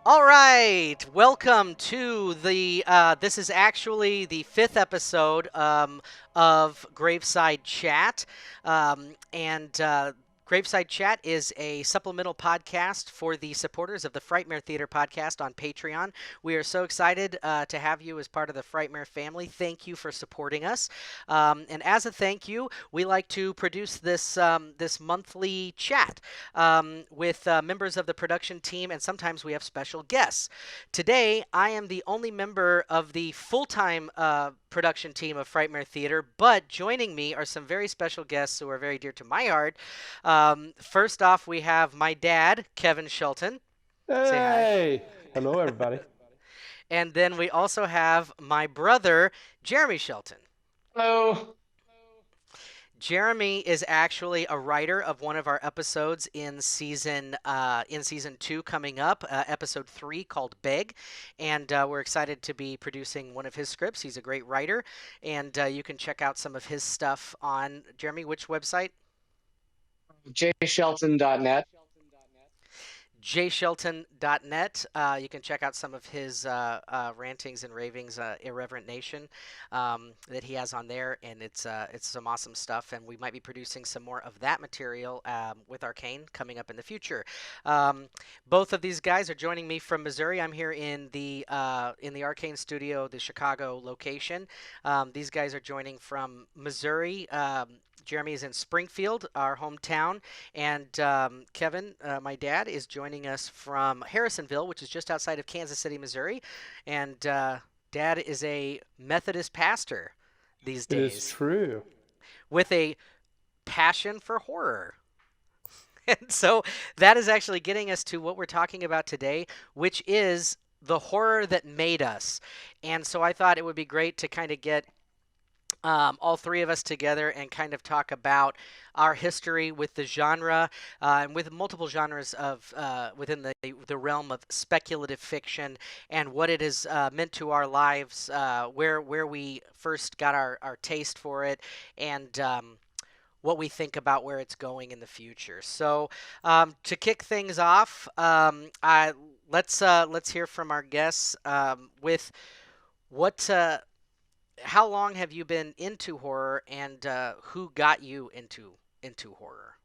All right, welcome to the. This is actually the fifth episode of Graveside Chat, and Graveside Chat is a supplemental podcast for the supporters of the Frightmare Theater podcast on Patreon. We are so excited to have you as part of the Frightmare family. Thank you for supporting us, and as a thank you, we like to produce this monthly chat with members of the production team, and sometimes we have special guests. Today, I am the only member of the full-time production team of Frightmare Theater, but joining me are some very special guests who are very dear to my heart. First off, we have my dad, Kevin Shelton. Say hi. Hey, hello everybody. And then we also have my brother, Jeremy Shelton. Hello. Jeremy is actually a writer of one of our episodes in season two coming up, episode 3 called "Beg," and we're excited to be producing one of his scripts. He's a great writer, and you can check out some of his stuff on Jeremy. Which website? jshelton.net. jshelton.net. You can check out some of his rantings and ravings, Irreverent Nation, that he has on there, and it's some awesome stuff. And we might be producing some more of that material with Arcane coming up in the future. Both of these guys are joining me from Missouri. I'm here in the Arcane studio, the Chicago location. These guys are joining from Missouri. Jeremy is in Springfield, our hometown, and Kevin, my dad, is joining us from Harrisonville, which is just outside of Kansas City, Missouri. And Dad is a Methodist pastor these It is days true. with a passion for horror. And so that is actually getting us to what we're talking about today, which is the horror that made us. And so I thought it would be great to kind of get all three of us together and kind of talk about our history with the genre and with multiple genres of within the realm of speculative fiction and what it has meant to our lives, where we first got our taste for it, and what we think about where it's going in the future. So to kick things off, let's hear from our guests with what. How long have you been into horror, and who got you into horror?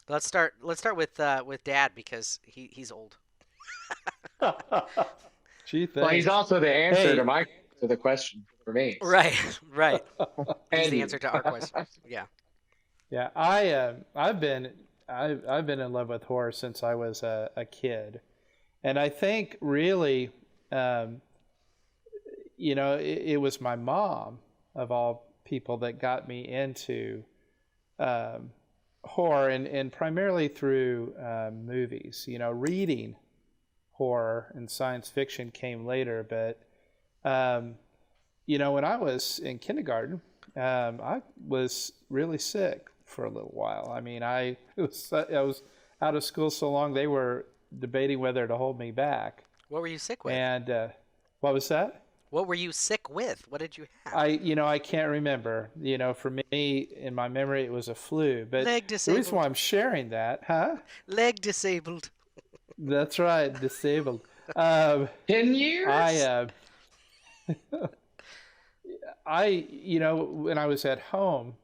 Let's start with Dad because he's old. Gee, Well, he's thanks. also the answer Hey, to the question for me. Right, right. He's And the you. answer to our question. Yeah. yeah, I've been in love with horror since I was a kid, and I think really, um, it was my mom of all people that got me into um, horror, and primarily through movies. Reading horror and science fiction came later, but um, when I was in kindergarten, I was really sick for a little while. I mean, I was out of school so long they were debating whether to hold me back. What were you sick with? And what was that? What were you sick with? What did you have? I can't remember. For me, in my memory, it was a flu. But Leg the reason why disabled. I'm sharing that, huh? Leg disabled. That's right, disabled. Um, 10 I years? when I was at home,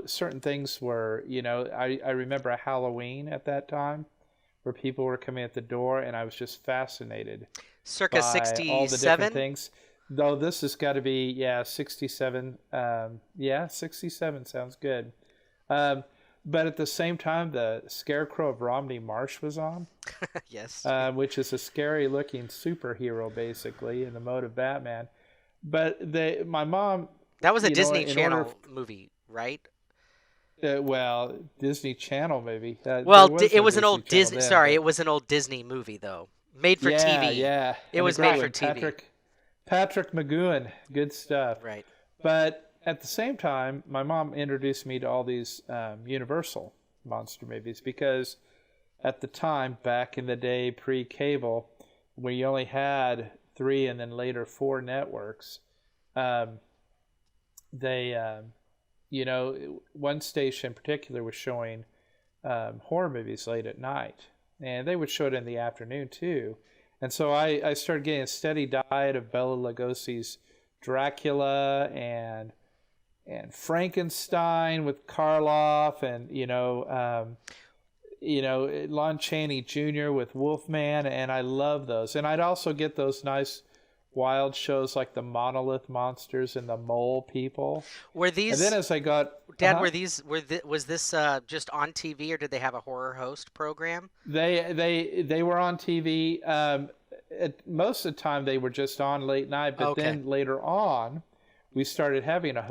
certain things were, I remember a Halloween at that time where people were coming at the door, and I was just fascinated Circa by all the different 67. things. Though this has got to be, yeah, 67. Yeah, 67 sounds good. Um, but at the same time, the Scarecrow of Romney Marsh was on, Yes. which is a scary looking superhero, basically, in the mode of Batman. But my mom, That was a Disney in order, Channel movie, right? well, Disney Channel movie. Well, There was it no was an Disney old Channel Disney. then, Sorry, but it was an old Disney movie though, made for yeah, TV. yeah, It and a was great made for one, TV. Patrick McGowan, good stuff. Right. But at the same time, my mom introduced me to all these Universal monster movies because at the time, back in the day, pre-cable, we only had three and then later four networks. Um, they, one station in particular was showing horror movies late at night, and they would show it in the afternoon too. And so I started getting a steady diet of Bela Lugosi's Dracula and Frankenstein with Karloff, and Lon Chaney Jr. with Wolfman, and I love those. And I'd also get those nice wild shows like the Monolith Monsters and the Mole People. Were these? And then as I got Dad, was this just on TV, or did they have a horror host program? They were on TV. Most of the time they were just on late night, but then later on, we started having a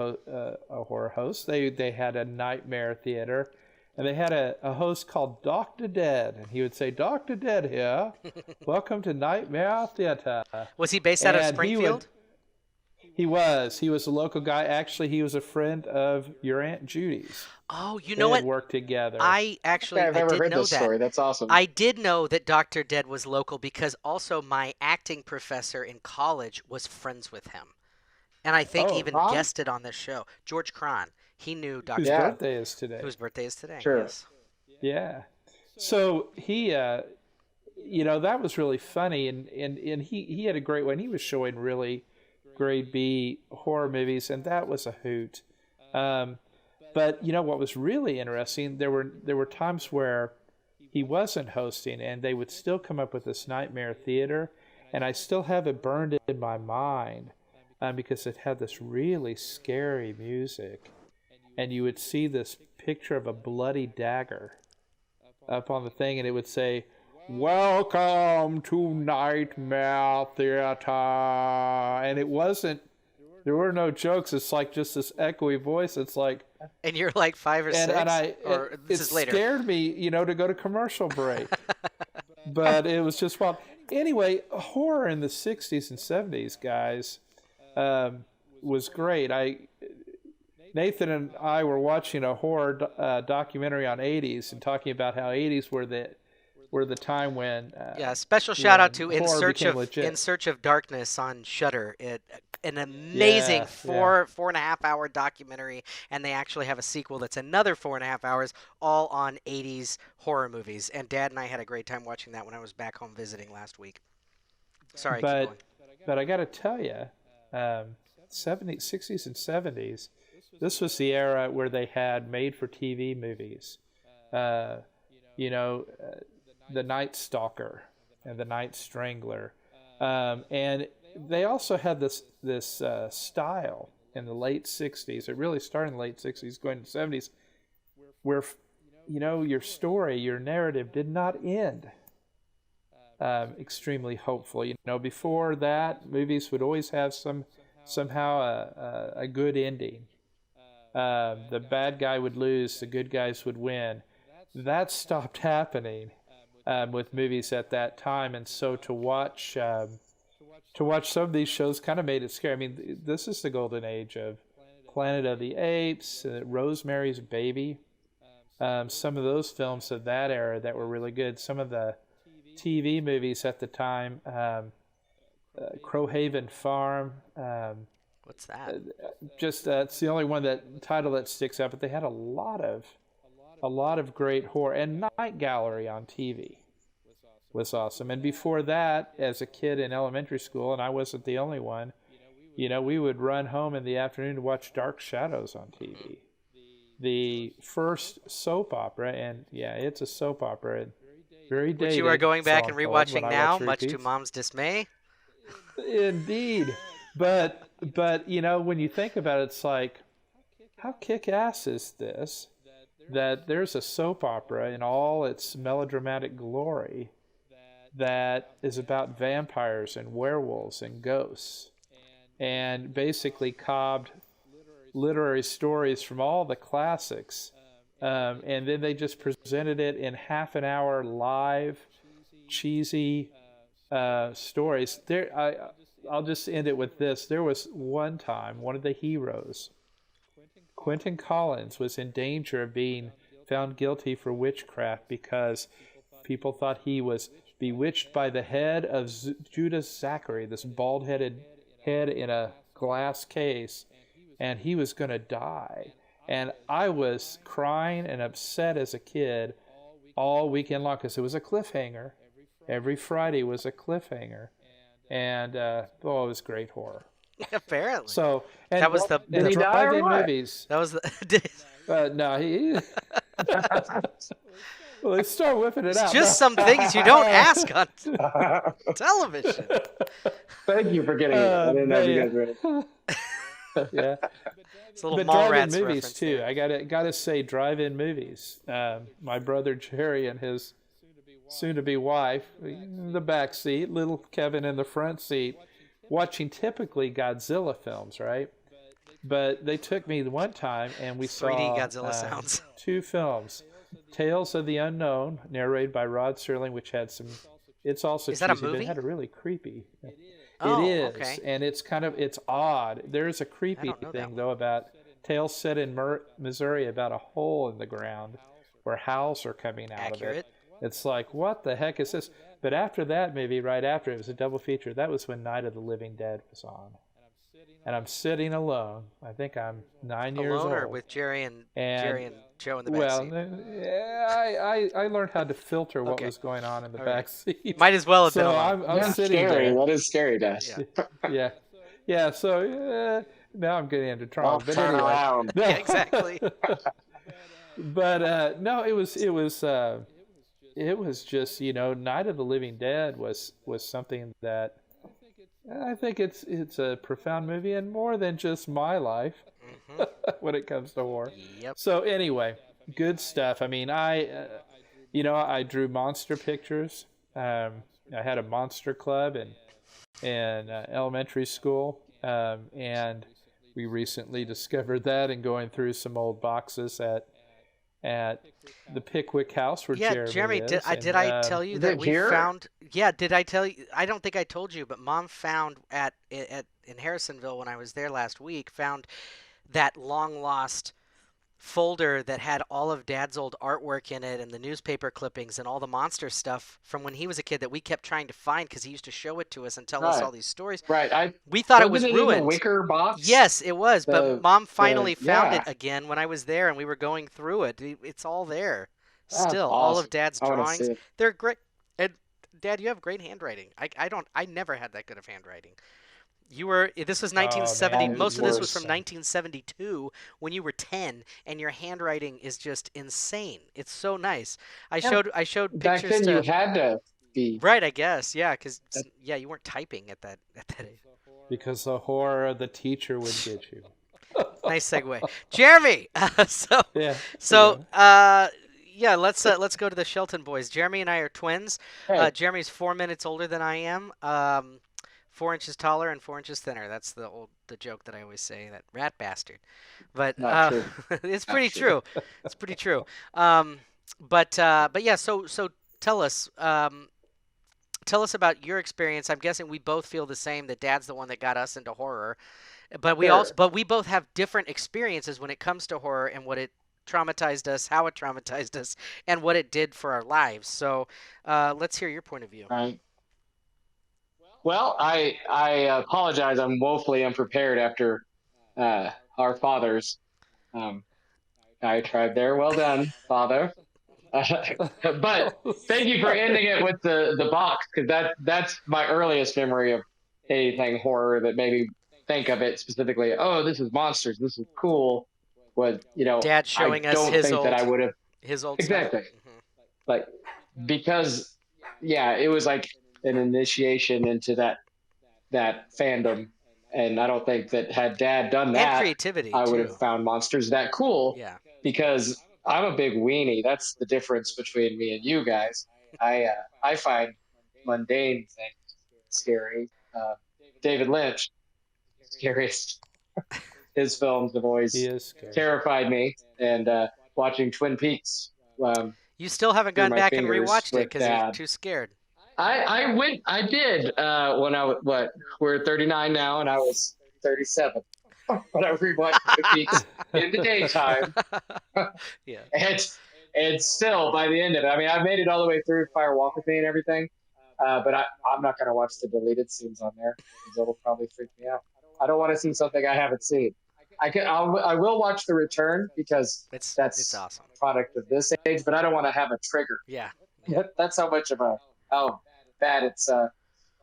horror host. They had a Nightmare Theater, and they had a host called Dr. Dead, and he would say, "Dr. Dead here, welcome to Nightmare Theater." Was he based out of Springfield? He was a local guy. Actually, he was a friend of your Aunt Judy's. Oh, you know what? They worked together. I've never heard this story. That's awesome. I did know that Dr. Dead was local because also my acting professor in college was friends with him. And I think even guested on this show. George Cron. He knew Dr. Whose birthday is today. Whose birthday is today. Sure. Yes. Yeah. So he, that was really funny. And he had a great one. He was showing really grade B horror movies, and that was a hoot. But what was really interesting, there were times where he wasn't hosting, and they would still come up with this Nightmare Theater, and I still have it burned in my mind because it had this really scary music, and you would see this picture of a bloody dagger up on the thing, and it would say, "Welcome to Nightmare Theater," and there were no jokes. It's like just this echoey voice. It's like, and you're like 5 or 6, it scared me, to go to commercial break. But it was just wild. Anyway, horror in the 60s and 70s, guys, was great. Nathan and I were watching a horror documentary on 80s and talking about how 80s were the time when special shout out to In Search of Darkness on Shudder. An amazing 4.5 hour documentary, and they actually have a sequel that's another 4.5 hours, all on 80s horror movies. And Dad and I had a great time watching that when I was back home visiting last week. Sorry, keep going. But I got to tell you, 70s, 60s, and 70s, this was the era where they had made-for-TV movies. The Night Stalker and the Night Strangler, and they also had this style in the late 60s. It really started in the late 60s, going to the 70s, where your story, your narrative did not end extremely hopeful. Before that, movies would always have somehow a good ending. The bad guy would lose, the good guys would win. That stopped happening with movies at that time, and so to watch some of these shows kind of made it scary. I mean, this is the golden age of Planet of the Apes, Rosemary's Baby, some of those films of that era that were really good. Some of the TV movies at the time, Crowhaven Farm. What's that? It's the only title that sticks out, but they had a lot of great horror. And Night Gallery on TV was awesome. And before that, as a kid in elementary school, and I wasn't the only one, we would run home in the afternoon to watch Dark Shadows on TV. The first soap opera, and it's a soap opera, very dated. Which you are going back and rewatching now, much to Mom's dismay. Indeed. But when you think about it, it's like, how kick-ass is this, that there's a soap opera in all its melodramatic glory that is about vampires and werewolves and ghosts, and basically cobbed literary stories from all the classics, and then they just presented it in half an hour live, cheesy stories. I'll just end it with this. There was one time, one of the heroes, Quentin Collins, was in danger of being found guilty for witchcraft because people thought he was bewitched by the head of Judas Zachary, this bald-headed head in a glass case, and he was going to die. And I was crying and upset as a kid all weekend long because it was a cliffhanger Every Friday was a cliffhanger, and it was great horror. Apparently, So, and that was the Did he die or drive-in what? movies. That was the. No, he. Well, they start whipping it It's out. just some things you don't ask on television. Thank you for getting it. I didn't know you guys read it. Yeah. It's a little But Mallrats drive-in movies reference too. there. I gotta say, drive-in movies. My brother Jerry and his soon-to-be wife in the back seat, little Kevin in the front seat, watching typically Godzilla films, right? But they took me one time and we 3D saw Godzilla sounds. 2 films. Tales of the Unknown, narrated by Rod Serling, which had some. It's also Is that a cheesy, but movie? it had a really creepy. Oh, it is, okay. and it's odd. There's a I creepy don't know that thing one. though about tales set in Missouri about a hole in the ground where howls are coming out of Accurate. it. It's like, what the heck is this? But after that movie, right after it was a double feature. That was when Night of the Living Dead was on, and I'm sitting alone. I think I'm 9 years Alone old. or with Jerry and And Joe in the well, backseat? yeah, I learned how to filter what Okay. was going on in the All right. back seat. Might as well have been So alone. I'm That's sitting scary. there. That is scary, Dash. Yeah. Yeah. So now I'm getting into trouble. Don't But turn anyway, around. no. Yeah, exactly. But no, it was just Night of the Living Dead was something that I think it's a profound movie and more than just my life when it comes to horror. Yep. So anyway, good stuff. I mean, I drew monster pictures. I had a monster club in elementary school, and we recently discovered that and going through some old boxes at the Pickwick house where Jeremy, is. did I tell you that we here? found? Yeah, did I tell you? I don't think I told you, but Mom found in Harrisonville when I was there last week, found that long lost folder that had all of Dad's old artwork in it and the newspaper clippings and all the monster stuff from when he was a kid that we kept trying to find because he used to show it to us and tell us all these stories. Right. We thought it was Wasn't ruined. in the wicker box? Yes, it was, but Mom finally found yeah. it again when I was there and we were going through it. It's all there. That's Still, all of awesome. Dad's I wanna drawings. see it. They're great. And Dad, you have great handwriting. I never had that good of handwriting. This was 1970. man, Most of this was from worse. 1972 when you were 10, and your handwriting is just insane. It's so nice. I showed Back pictures then, you to. had to be. Right, I guess, yeah, because you weren't typing at that age. Because the horror of the teacher would get you. Nice segue, Jeremy. Yeah. Let's go to the Shelton boys. Jeremy and I are twins. Hey. Jeremy's 4 minutes older than I am. 4 inches taller and 4 inches thinner. That's the joke that I always say. That rat bastard. But Not true. it's pretty true. It's pretty true. But yeah. So tell us. Tell us about your experience. I'm guessing we both feel the same. That Dad's the one that got us into horror, but we both have different experiences when it comes to horror and what it traumatized us, how it traumatized us, and what it did for our lives. So let's hear your point of view. Right. Well, I apologize. I'm woefully unprepared after our fathers. I tried there. Well done, Father. But thank you for ending it with the box, because that's my earliest memory of anything horror that made me think of it specifically. Oh, this is monsters. This is cool. Dad showing I us don't his think old that I would have exactly stuff. Like, because it was like an initiation into that fandom, and I don't think that had Dad done that, and creativity, I would too. have found monsters that cool. Yeah. Because I'm a big weenie. That's the difference between me and you guys. I find mundane things scary. David Lynch, scariest. His films have always terrified me. And watching Twin Peaks. You still haven't gone back and rewatched it because you're too scared. I did when I was, we're 39 now, and I was 37. But I rewatched Twin Peaks in the daytime. Yeah. And still, by the end of it, I mean, I made it all the way through Fire Walk with Me and everything, but I'm not going to watch the deleted scenes on there, because it'll probably freak me out. I don't want to see something I haven't seen. I will watch The Return, because it's awesome. Product of this age, but I don't want to have a trigger. Yeah. That's how much of a bad it's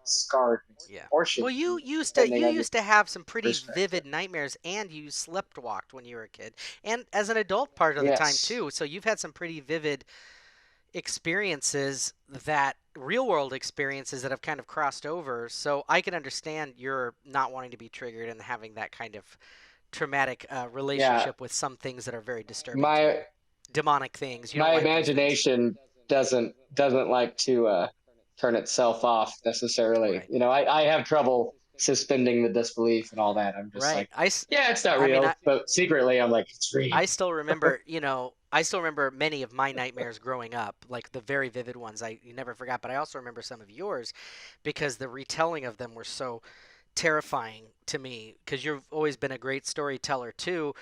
scarred me, Yeah. or Well, should you be, used to depending you on your used to have some pretty perspective. vivid nightmares, and you slept walked when you were a kid, and as an adult part of the time Yes. too. So you've had some pretty vivid experiences, that real world experiences that have kind of crossed over. So I can understand your not wanting to be triggered and having that kind of traumatic Yeah. relationship with some things that are very disturbing to you. My Demonic things. You don't my like those things. imagination doesn't like to turn itself off necessarily. Right. I have trouble suspending the disbelief and all that. I'm just Right. like, yeah, it's not I mean, real, but secretly I'm like, it's real. I still remember, I still remember many of my nightmares growing up, like the very vivid ones I never forgot, but I also remember some of yours because the retelling of them were so terrifying to me, because you've always been a great storyteller too,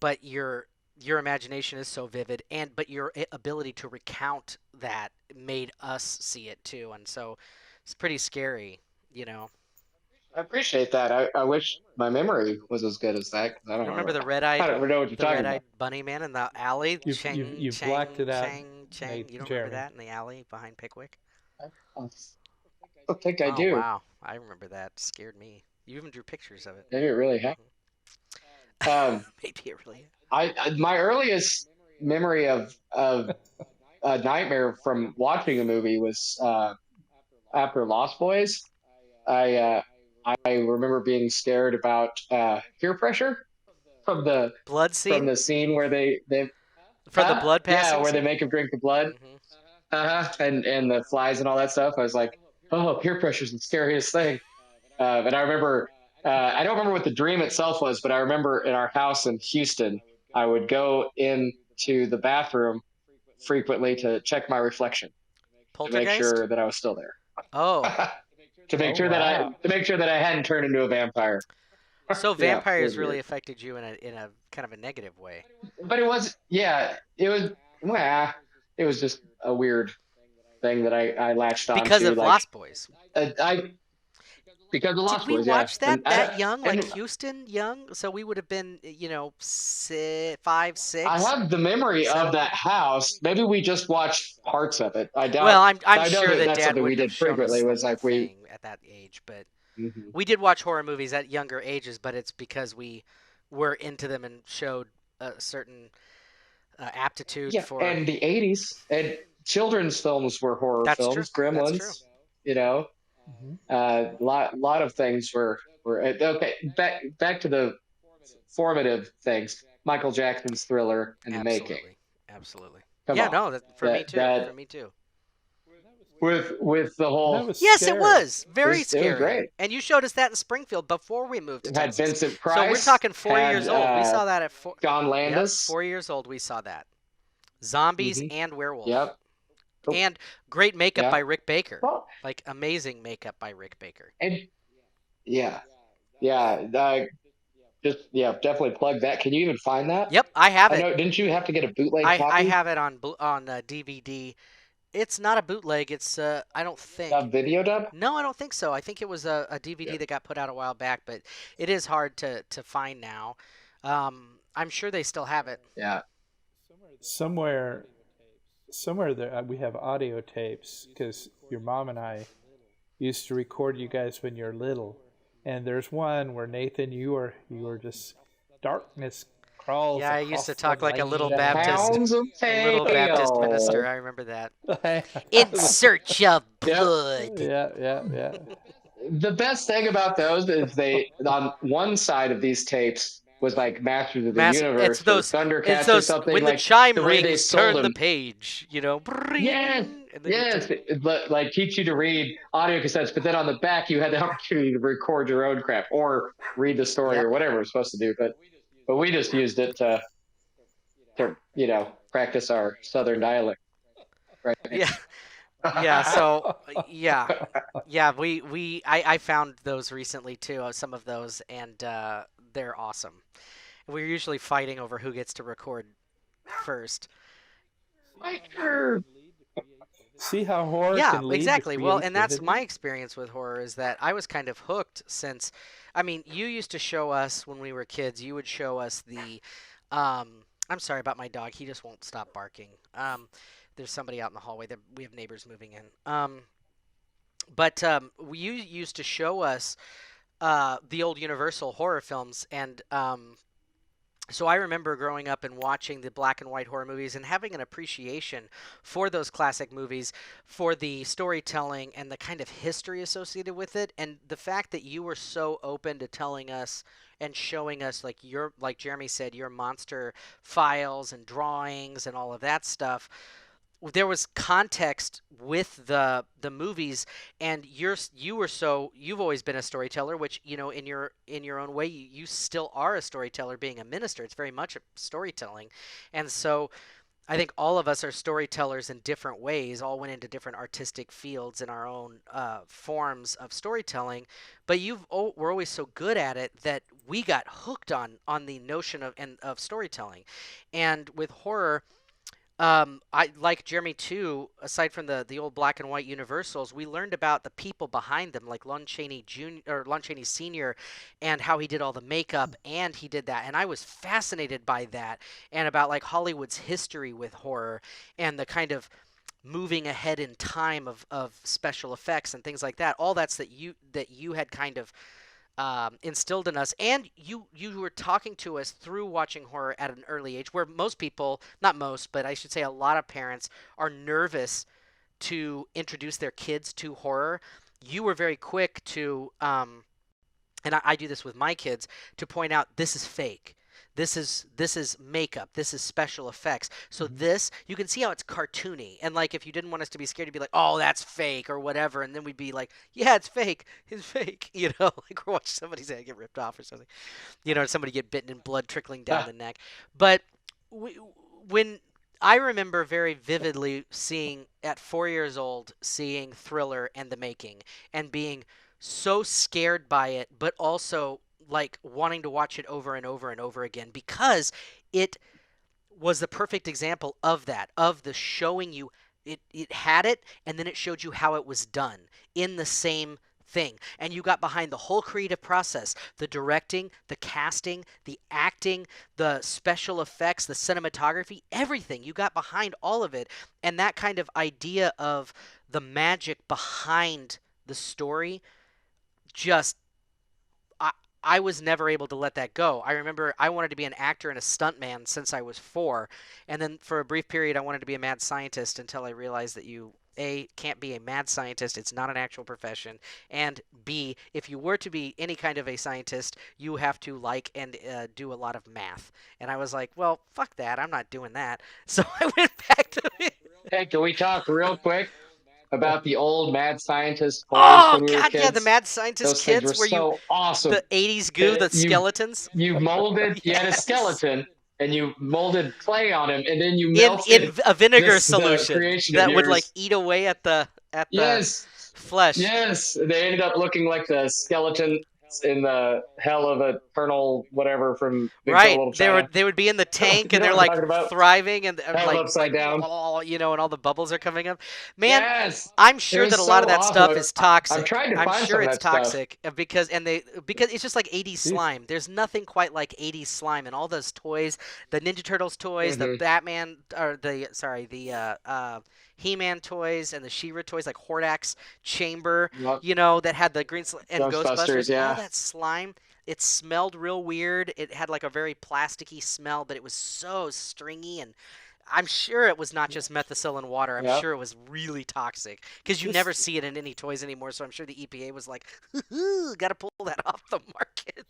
but your imagination is so vivid, and but your ability to recount that made us see it too, and so it's pretty scary, you know. I appreciate that. I wish my memory was as good as that because You remember I don't know what you're the talking about. red-eyed bunny man in the alley? Chang, You've blacked chang, it out, chang, chang. Nate, You don't remember Jeremy. that in the alley behind Pickwick? I don't think I Oh do. wow, I remember that. It scared me. You even drew pictures of it. Maybe it really happened. Um, Maybe it really. my earliest memory of a nightmare from watching a movie was after Lost Boys. I I remember being scared about peer pressure from the Blood from scene the scene where they for the blood yeah, passing where they scene. make him drink the blood, Hmm. and the flies and all that stuff. I was like, oh, peer pressure is the scariest thing. And I remember, I don't remember what the dream itself was, but I remember in our house in Houston, I would go into the bathroom frequently to check my reflection to make Poltergeist. sure that I was still there. Oh, to make Oh sure that I wow. to make sure that I hadn't turned into a vampire. so Yeah, it was vampires really weird. affected you in a kind of a negative way But it was yeah, it was well, it was just a weird thing that I latched because onto. of Like Lost Boys. I because of Did Lost we Boys, yeah, watch and that young, like and Houston young? So we would have been, five, I six, have the memory of seven. that house. Maybe we just watched parts of it. I Well, doubt. I'm I know sure that that that's Dad something we wouldn't have did shown us frequently. the Was whole like we. thing at that age, but Mhm. we did watch horror movies at younger ages. But it's because we were into them and showed a certain aptitude Yeah, for. and the '80s and children's films were horror That's true. films. That's true. Gremlins, you know, Hmm. lot of things were okay. Back to the formative things. Michael Jackson's Thriller and The Making. Absolutely. Absolutely. Come Yeah. on, No. For me too. For that me too. with the whole That was Yes, it scary. was very it was scary. great. And you showed us that in Springfield before we moved to It had Texas. Vincent So we're Price, talking 4 years had old. We saw that at four. John Yep, Landis. 4 years old. We saw that. Zombies Hmm. and werewolf, Yep. Oh, and great makeup by yeah. Rick Baker. Well, Like amazing makeup by Rick Baker. and yeah, yeah. Just yeah, definitely plug that. Can you even find that? Yep, I have I it. know. Didn't you have to get a bootleg I copy? have it on DVD. It's not a bootleg. It's I don't think. A video dub? No, I don't think so. I think it was a DVD Yeah. that got put out a while back, but it is hard to find now. I'm sure they still have it. Yeah. Somewhere, somewhere there we have audio tapes because your mom and I used to record you guys when you're little, and there's one where Nathan, you were just darkness crawls Yeah, I used across to the talk like The land. Hounds of A little Baptist Pale. minister. I remember that. In search of Yep. blood. Yeah, yeah, yeah. The best thing about those is they on one side of these tapes was like Masters of the Mass, Universe or it's Thundercats or those something. when the Like chime the way they rings, sold turn the them. page. Yes, Bring, and then you yes. turn. Like teach you to read audio cassettes, but then on the back you had the opportunity to record your own crap or read the story Yep. or whatever it was supposed to do. But we just used it to practice our southern dialect. Right. Yeah. Yeah. So yeah, yeah. I found those recently too. Some of those, and they're awesome. We're usually fighting over who gets to record first. Mike. See how horror Yeah, can lead to exactly. Well, and that's creativity? my experience with horror, is that I was kind of hooked since, I mean, you used to show us when we were kids, you would show us I'm sorry about my dog. He just won't stop barking. There's somebody out in the hallway that we have neighbors moving in. But you used to show us the old Universal horror films, and so I remember growing up and watching the black and white horror movies and having an appreciation for those classic movies, for the storytelling and the kind of history associated with it, and the fact that you were so open to telling us and showing us like your, like Jeremy said, your monster files and drawings and all of that stuff. There was context with the movies, and you've always been a storyteller, which, in your own way, you still are a storyteller. Being a minister, it's very much storytelling. And so I think all of us are storytellers in different ways, all went into different artistic fields in our own forms of storytelling. But we're always so good at it that we got hooked on the notion of storytelling. And with horror, I like Jeremy too. Aside from the old black and white Universals, we learned about the people behind them, like Lon Chaney Jr. or Lon Chaney Sr., and how he did all the makeup, and he did that, and I was fascinated by that, and about like Hollywood's history with horror, and the kind of moving ahead in time of special effects and things like that. All that you had kind of instilled in us, and you were talking to us through watching horror at an early age, where most people, not most, but I should say a lot of parents are nervous to introduce their kids to horror. You were very quick to, and I do this with my kids, to point out this is fake. This is makeup. This is special effects. So this, you can see how it's cartoony. And like, if you didn't want us to be scared, you'd be like, "Oh, that's fake," or whatever. And then we'd be like, "Yeah, it's fake. It's fake." Like we're watching somebody's head get ripped off or something. Somebody get bitten and blood trickling down the neck. But we, when I remember very vividly seeing at 4 years old, seeing Thriller and The Making, and being so scared by it, but also like wanting to watch it over and over and over again, because it was the perfect example of that, of the showing you it had it, and then it showed you how it was done in the same thing, and you got behind the whole creative process, the directing, the casting, the acting, the special effects, the cinematography, everything. You got behind all of it, and that kind of idea of the magic behind the story, just I was never able to let that go. I remember I wanted to be an actor and a stuntman since I was 4. And then for a brief period, I wanted to be a mad scientist until I realized that you, A, can't be a mad scientist. It's not an actual profession. And B, if you were to be any kind of a scientist, you have to like and do a lot of math. And I was like, well, fuck that. I'm not doing that. So I went back to it. Hey, can we talk real quick about the old mad scientist toys Oh, when we were God, yeah, the kids? mad scientist Those things were kits where so awesome. the 80s goo, the You skeletons. you had a Yes. skeleton and you molded clay on him, and then you In melted a vinegar the solution creation of that would like yours. eat away at the Yes, flesh. yes. They ended up looking like the skeleton in the hell of eternal whatever from Big Trouble Right. in Little They were China. they would be in the tank You and know they're what I'm like talking about? thriving and Held like upside down. and all the bubbles are coming up. Man, Yes, I'm it sure that was a lot of so that awesome. stuff is I'm toxic. trying to I'm find sure some of it's that stuff. toxic because it's just like 80s slime. There's nothing quite like 80s slime, and all those toys, the Ninja Turtles toys, the Hmm. Batman or the He-Man toys and the She-Ra toys, like Hordak's Chamber, Yep. that had the and Ghostbusters, Ghostbusters, all yeah. that slime. It smelled real weird. It had like a very plasticky smell, but it was so stringy, and I'm sure it was not just methicillin water. I'm Yep. sure it was really toxic because you never Just see it in any toys anymore. So I'm sure the EPA was like, got to pull that off the market.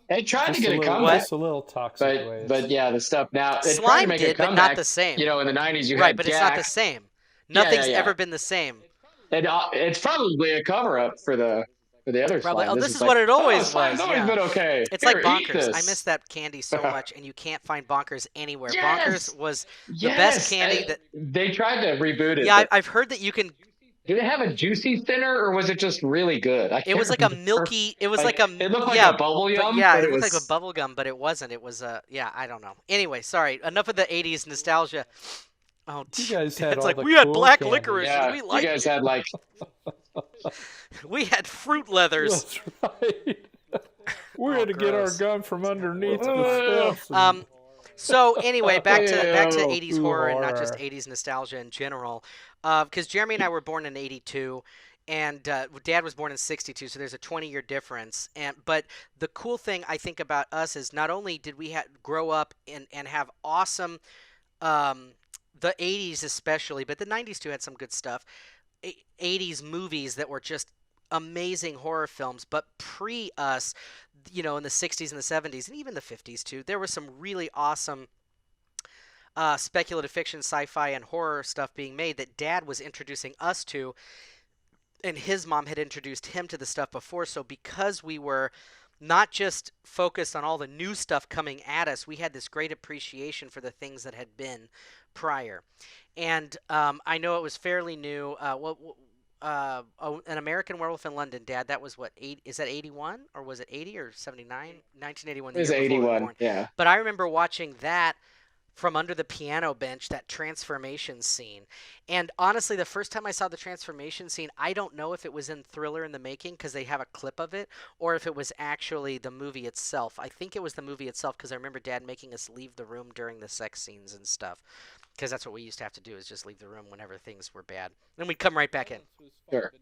They tried to get a comeback, What? just a little toxic but waste. yeah, the stuff now it's trying to Slime make a did, but not comeback. the same. In the '90s, you Right, had but it's not the Jack. same. Yeah, yeah, Nothing's yeah. ever been the same. It's probably a cover up for the other Probably. slime. Oh, This this is is like, what it oh, always slime's was. always Yeah. been okay. It's Here, like eat Bonkers. I miss this. that candy so much, and you can't find Bonkers anywhere. Yes, Bonkers was the best yes. candy that. They tried to reboot it, Yeah, but I've heard that you can. did it have a juicy thinner or was it just really good? I It was can't like a remember. milky. It was Like like a it looked like yeah, a bubble but yum, yeah, but it it looked like a was bubble gum, but it wasn't. It was yeah, I don't know. Anyway, sorry. Enough of the '80s nostalgia. Oh, You guys had it's all like the we had cool black candy. licorice and yeah. we You liked guys it. had like We had fruit leathers. That's right. We Oh, had to get our gross. gun from underneath the Ugh. steps. And So anyway, back to Ew. 80s Ooh, horror and not just horror. 80s nostalgia in general. Because Jeremy and I were born in 82 and Dad was born in 62, so there's a 20-year difference. And but the cool thing I think about us is not only did we grow up and have awesome um, the 80s especially, but the 90s too had some good stuff. 80s movies that were just amazing horror films, but pre us, in the 60s and the 70s and even the 50s too, there was some really awesome speculative fiction, sci-fi, and horror stuff being made that Dad was introducing us to, and his mom had introduced him to the stuff before. So because we were not just focused on all the new stuff coming at us, we had this great appreciation for the things that had been prior. And I know it was fairly new. An American Werewolf in London, Dad. That was what, eight? Is that 81 or was it 80 or 79? 1981, It the was year before we were 81. born. Yeah. But I remember watching that from under the piano bench, that transformation scene. And honestly, the first time I saw the transformation scene, I don't know if it was in Thriller in the Making because they have a clip of it, or if it was actually the movie itself. I think it was the movie itself because I remember Dad making us leave the room during the sex scenes and stuff. Because that's what we used to have to do, is just leave the room whenever things were bad. Then we'd come right back in. Sure.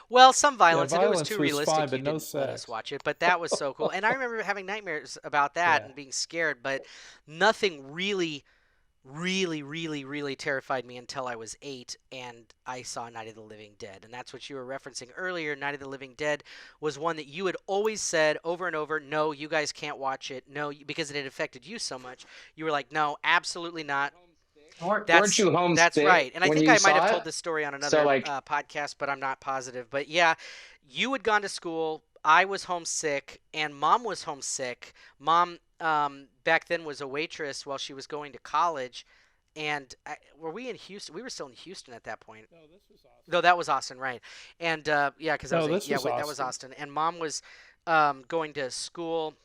Well, some Yeah, violence. If it was violence too was fine, realistic, you but no didn't let us sex. watch it. But that was so cool. And I remember having nightmares about that Yeah. and being scared. But nothing really, really, really, really terrified me until I was 8 and I saw Night of the Living Dead. And that's what you were referencing earlier. Night of the Living Dead was one that you had always said over and over, no, you guys can't watch it. No, because it had affected you so much. You were like, no, absolutely not. Weren't you That's homesick right. And I when think you I might have saw it? told this story on So another like, podcast, but I'm not positive. But yeah, you had gone to school. I was homesick, and Mom was homesick. Mom back then was a waitress while she was going to college. And were we in Houston? We were still in Houston at that point. No, that was Austin, right? And yeah, because I was No, eight. this Yeah, was wait, that was Austin. Austin. And Mom was going to school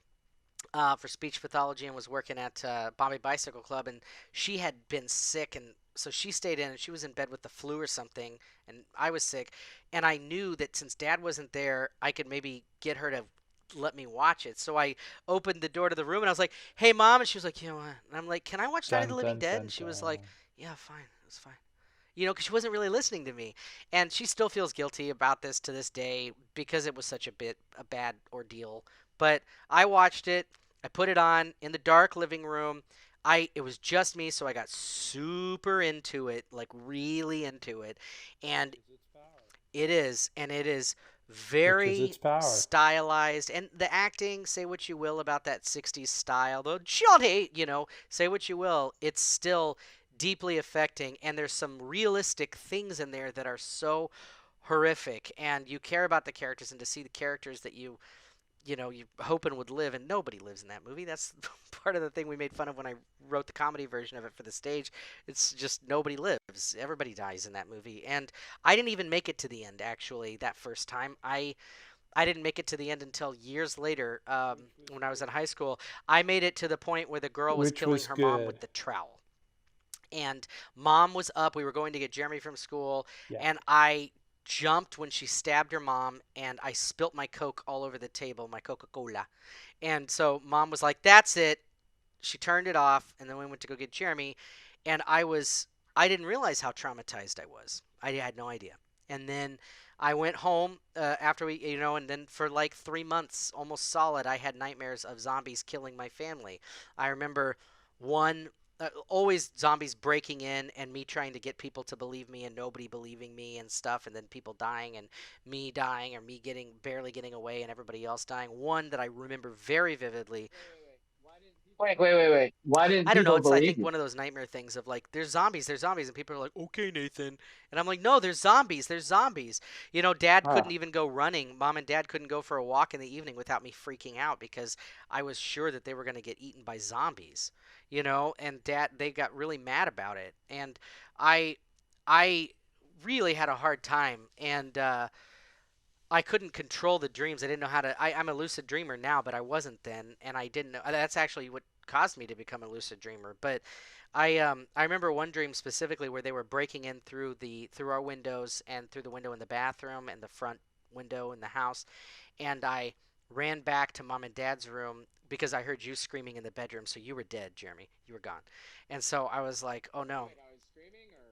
for speech pathology and was working at Bombay Bicycle Club, and she had been sick, and so she stayed in, and she was in bed with the flu or something, and I was sick, and I knew that since Dad wasn't there, I could maybe get her to let me watch it. So I opened the door to the room, and I was like, "Hey, Mom," and she was like, "You know what?" And I'm like, "Can I watch Night of the Dun Living dun Dead?" And dun she was like, dun. "Yeah, fine, it's fine." Because she wasn't really listening to me, and she still feels guilty about this to this day because it was such a bad ordeal. But I watched it. I put it on in the dark living room. It was just me, so I got super into it, like really into it, and it is Because very it's power. stylized, and the acting. Say what you will about that '60s style, though, Johnny. Say what you will, it's still deeply affecting, and there's some realistic things in there that are so horrific, and you care about the characters, and to see the characters that you hoping would live, and nobody lives in that movie. That's part of the thing we made fun of when I wrote the comedy version of it for the stage. It's just nobody lives. Everybody dies in that movie. And I didn't even make it to the end, actually, that first time. I didn't make it to the end until years later, when I was in high school. I made it to the point where the girl was Which killing was her mom good. with the trowel. And Mom was up. We were going to get Jeremy from school, Yeah. and I jumped when she stabbed her mom, and I spilt my Coke all over the table, my Coca-Cola. And so Mom was like, "That's it." She turned it off, and then we went to go get Jeremy, and I didn't realize how traumatized I was. I had no idea. And then I went home after and then for like 3 months, almost solid, I had nightmares of zombies killing my family. I remember one. Always zombies breaking in and me trying to get people to believe me and nobody believing me and stuff, and then people dying and me dying, or me getting barely getting away and everybody else dying. One that I remember very vividly. wait. Why didn't I don't know. people It's, I believe think, you? one of those nightmare things of like, there's zombies, and people are like, "Okay, Nathan," and I'm like, "No, there's zombies, there's zombies." Dad Huh. couldn't even go running. Mom and Dad couldn't go for a walk in the evening without me freaking out because I was sure that they were going to get eaten by zombies. And Dad, they got really mad about it, and I, I really had a hard time, and I couldn't control the dreams. I didn't know how to. I'm a lucid dreamer now, but I wasn't then, and I didn't know. That's actually what caused me to become a lucid dreamer. But I remember one dream specifically where they were breaking in through our windows and through the window in the bathroom and the front window in the house, and I ran back to mom and dad's room because I heard you screaming in the bedroom. So you were dead, Jeremy. You were gone. And so I was like, oh no.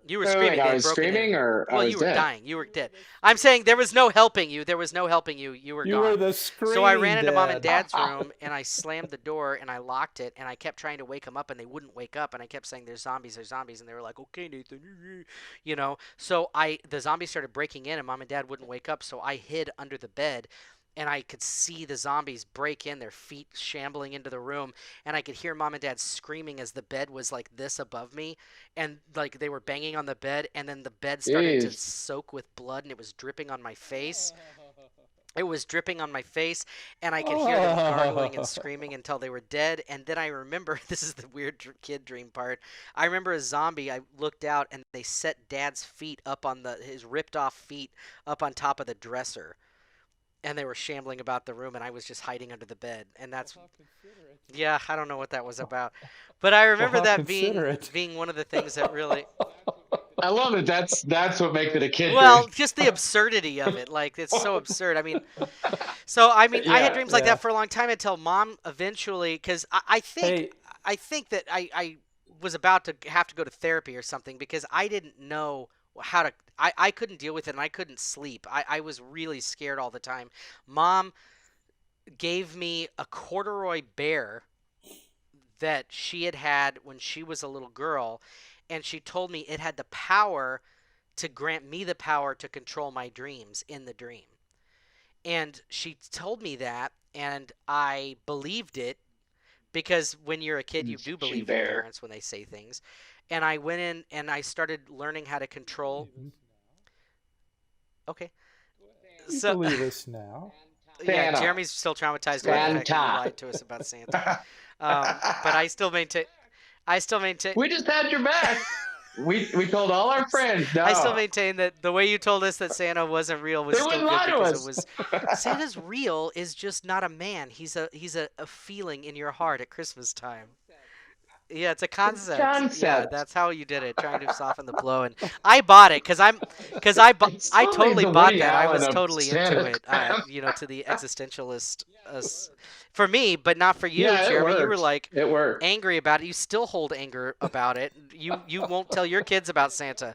You were Wait, screaming. They I had was broken in. screaming or I Well, was you were dead? dying. You were dead. I'm saying there was no helping you. There was no helping you. You were You were gone. the So I ran screaming into mom and dead. dad's room and I slammed the door and I locked it and I kept trying to wake them up and they wouldn't wake up and I kept saying there's zombies, and they were like, okay, Nathan, you know. So the zombies started breaking in and mom and dad wouldn't wake up. So I hid under the bed and I could see the zombies break in, their feet shambling into the room, and I could hear mom and dad screaming as the bed was like this above me, and like they were banging on the bed, and then the bed started to Jeez. soak with blood, and it was dripping on my face. It was dripping on my face, and I could hear them gargling and screaming until they were dead. And then I remember this is the weird kid dream part. I remember a zombie. I looked out, and they set Dad's feet up on his ripped off feet up on top of the dresser, and they were shambling about the room, and I was just hiding under the bed. And that's yeah, I don't know what that was about, but I Well, remember how that being considerate. one of the things that really I love it. That's what makes it a kid dream. well, just the absurdity of it. Like it's so absurd. I mean, so I mean, I had Yeah. dreams like Yeah. that for a long time until mom eventually, because Hey, I think that I was about to have to go to therapy or something because I didn't know how to. I couldn't deal with it and I couldn't sleep. I was really scared all the time. Mom gave me a corduroy bear that she had had when she was a little girl, and she told me it had the power to grant me the power to control my dreams in the dream. And she told me that, and I believed it because when you're a kid, you do She believe your bear. parents when they say things. And I went in and I started learning how to control. Okay. you So, believe us now. yeah, Santa. Jeremy's still traumatized by the fact that you Santa. lied to us about Santa. But I still maintain. I still maintain. We just had your back. We told all our friends. I still No, maintain that the way you told us that Santa wasn't real was they still wouldn't good lie to because it us. was Santa's real is just not a man. He's a feeling in your heart at Christmas time. Yeah, it's a concept. Yeah, Concept. that's how you did it, trying to soften the blow. And I bought it It's I totally totally the bought Woody that. I Allen was of totally into Santa it. crap. To the existentialist. For me, but not for you, Yeah, it Jeremy. You were worked. like It worked. angry about it. You still hold anger about it. You won't tell your kids about Santa.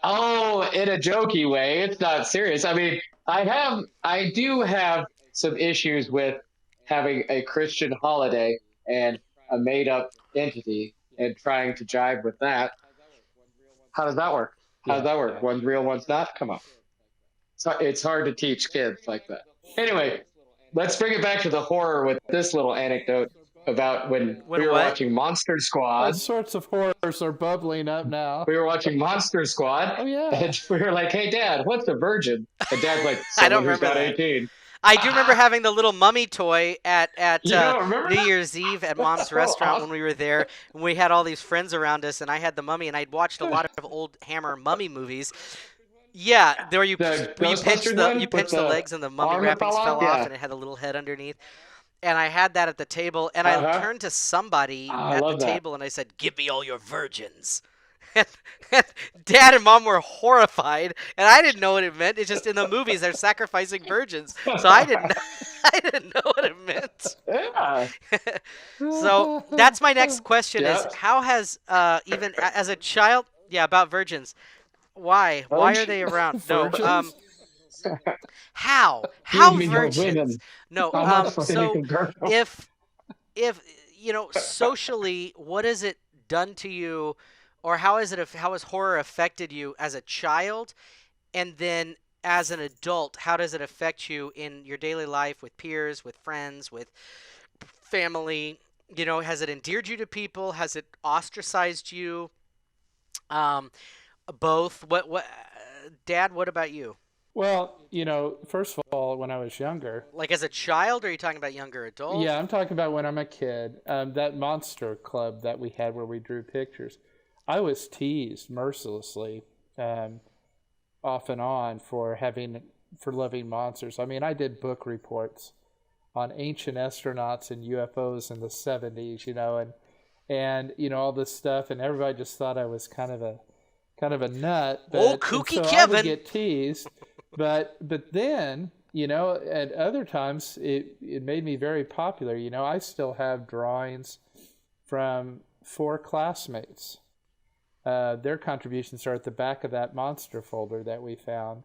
Oh, in a jokey way. It's not serious. I mean, I do have some issues with having a Christian holiday and a made up entity and trying to jive with that. How does that work? How does Yeah, that work? yeah. One's real, one's not? Come on. So it's hard to teach kids like that. Anyway, let's bring it back to the horror with this little anecdote about when we When were what? watching Monster All Squad. sorts of horrors are bubbling up now. We were watching Monster Squad, Oh yeah. and we were like, "Hey, Dad, what's a virgin?" And Dad's like, I don't "Someone who's remember not that. 18." I do remember having the little mummy toy at You don't remember New that? Year's Eve at That's Mom's so restaurant when awesome. we were there, and we had all these friends around us, and I had the mummy, and I'd watched a lot of old Hammer mummy movies. Yeah, there The Ghostbusters you one with pinched the the legs, and the mummy arm that wrappings fell off. fell off, Yeah. and it had a little head underneath. And I had that at the table, and Uh I huh. turned to somebody I at the love that. table, and I said, "Give me all your virgins." And Dad and Mom were horrified, and I didn't know what it meant. It's just in the movies they're sacrificing virgins, so I didn't I didn't know what it meant. Yeah. So that's my next question: is Yep. how has even as a child, yeah, about virgins. Why are Virgin. they around? No, Virgins? You how and me are virgins? women. No, How much for so anything, girl? if if socially, what has it done to you, or how has horror affected you as a child, and then as an adult, how does it affect you in your daily life with peers, with friends, with family? Has it endeared you to people? Has it ostracized you? Um, both. Dad? What about you? Well, first of all, when I was younger, Like as a child, or are you talking about younger adult? yeah, I'm talking about when I'm a kid, that monster club that we had where we drew pictures, I was teased mercilessly, um, off and on for loving monsters. I mean, I did book reports on ancient astronauts and UFOs in the 70s, and all this stuff, and everybody just thought I was kind of a nut, Oh, and kooky so I would Kevin. get teased, but then at other times it made me very popular. I still have drawings from 4 classmates. Their contributions are at the back of that monster folder that we found.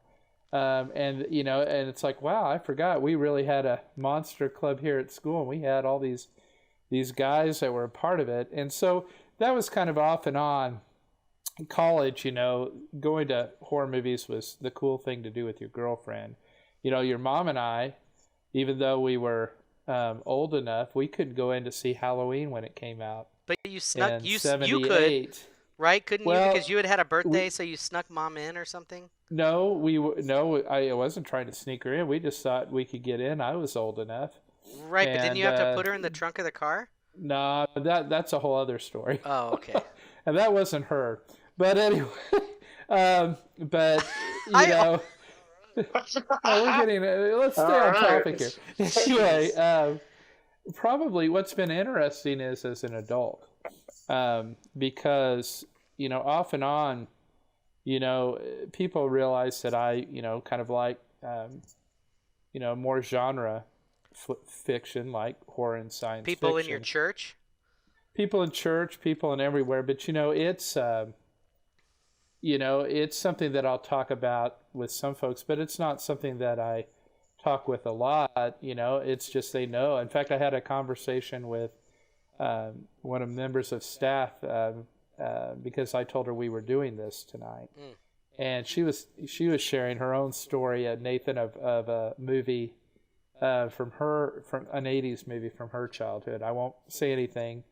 And it's like, wow, I forgot we really had a monster club here at school, and we had all these guys that were a part of it. And so that was kind of off and on. In college, going to horror movies was the cool thing to do with your girlfriend. Your mom and I, even though we were old enough, we couldn't go in to see Halloween when it came out But you snuck. in You could, 78. right? Couldn't you? Well, Because you had a birthday, we, so you snuck mom in or something. no, no, I wasn't trying to sneak her in. We just thought we could get in. I was old enough. Right, but didn't you And have to put her in the trunk of the car? no, that's a whole other story. Oh, okay. And that wasn't her. But anyway, but I oh, we're getting. Let's stay on topic here. Anyway, probably what's been interesting is as an adult, because off and on, people realize that I kind of like more genre fiction like horror and science people fiction. in your church. People in church, people in everywhere, but it's something that I'll talk about with some folks, but it's not something that I talk with a lot. It's just they know. In fact, I had a conversation with one of the members of staff because I told her we were doing this tonight, and she was sharing her own story, Nathan, of a movie from an '80s movie from her childhood. I won't say anything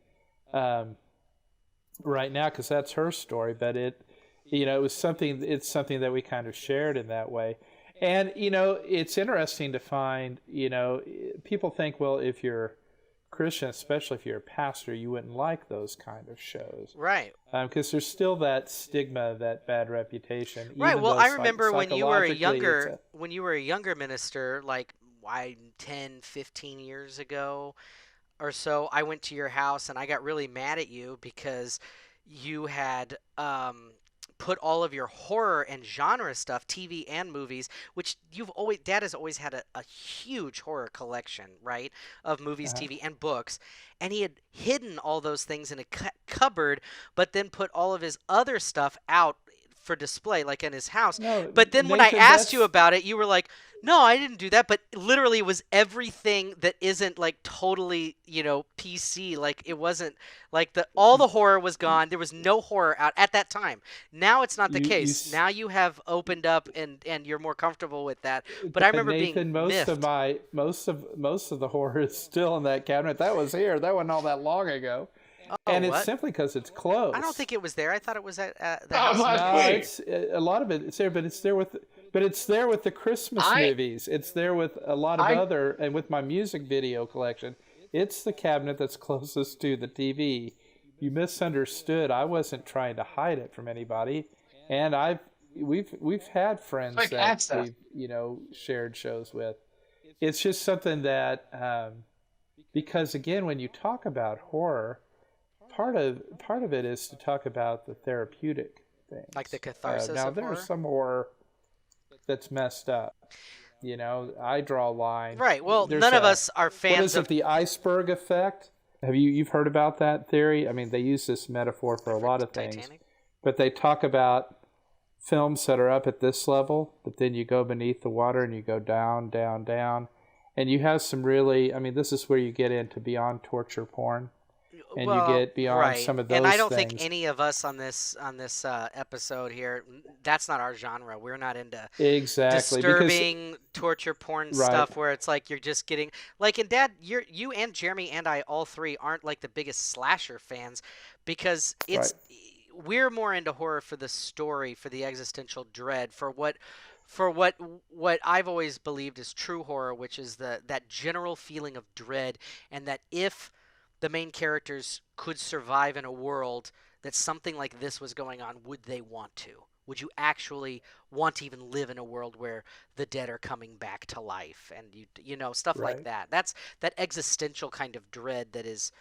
right now because that's her story, but it's something that we kind of shared in that way. And it's interesting to find, people think, well, if you're Christian, especially if you're a pastor, you wouldn't like those kind of shows, Right. Because there's still that stigma, that bad reputation. Right. Even Well, though I remember when you were a psychologically younger minister, like 10, 15 years ago or so, I went to your house and I got really mad at you because you had put all of your horror and genre stuff, TV and movies, which Dad has always had a huge horror collection, right, of movies, uh, TV, and books, and he had hidden all those things in a cupboard, but then put all of his other stuff out for display, like in his house. no, But then when I Nathan, asked you that's about it, you were like, "No, I didn't do that." But literally, it was everything that isn't like totally, PC. Like it wasn't like all the horror was gone. There was no horror out at that time. Now it's not the you. case. Now you have opened up and you're more comfortable with that. But I But remember being Nathan, miffed. most of the horror is still in that cabinet. That was here. That wasn't all that long ago. Oh, And it's what? simply because it's I don't closed. think it was there. I thought it was at the Oh, house. my No, wait. it's a lot of it. It's there, but it's there with the Christmas I movies. It's there with a lot of I other, and with my music video collection. It's the cabinet that's closest to the TV. You misunderstood. I wasn't trying to hide it from anybody, and we've had friends like that access. we've shared shows with. It's just something that because again, when you talk about horror, part of it is to talk about the therapeutic Like the things. catharsis Now of there's horror. some horror that's messed up. I draw a line. Right. Well, There's none of us are what fans is it? of The iceberg effect. You've heard about that theory? I mean, they use this metaphor for a lot of things, Titanic. but they talk about films that are up at this level, but then you go beneath the water and you go down, down, down, and you have some really. I mean, this is where you get into beyond torture porn, and you Well, get beyond right. some of And I those don't think things. any of us on this episode here, that's not our genre. We're not into Exactly, because disturbing torture porn right, stuff where it's like you're just getting like and Dad, you and Jeremy and I all three aren't like the biggest slasher fans because right, we're more into horror for the story, for the existential dread, for what I've always believed is true horror, which is that general feeling of dread, and that if the main characters could survive in a world that something like this was going on, would they want to? Would you actually want to even live in a world where the dead are coming back to life and stuff like right. that? That's that existential kind of dread that is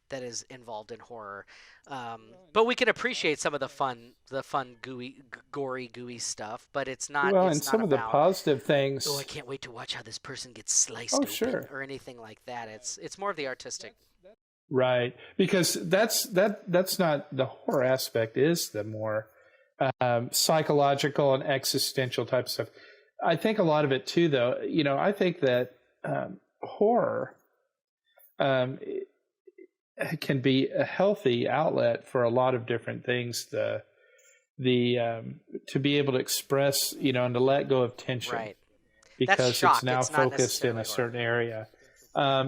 that is involved in horror. But we can appreciate some of the fun, gooey, gory, gooey stuff. But it's not Well, and it's not some of the about, positive oh, I things. can't wait to watch how this person gets sliced Oh, open sure. or anything like that. It's more of the artistic. Right, because that's not the horror aspect. Is the more psychological and existential type of stuff. I think a lot of it too, though. I think that horror um, can be a healthy outlet for a lot of different things. The to be able to express, and to let go of tension Right. That's because it's shock. now It's not focused in necessarily a horror. certain area.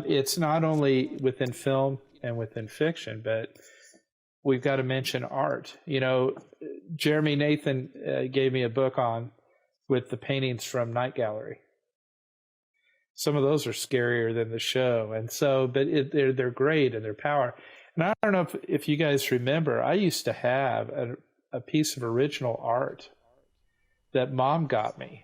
It's not only within film and within fiction, but we've got to mention art. Jeremy Nathan gave me a book with the paintings from Night Gallery. Some of those are scarier than the show, and so, but they're great and they're power. And I don't know if you guys remember, I used to have a piece of original art that Mom got me,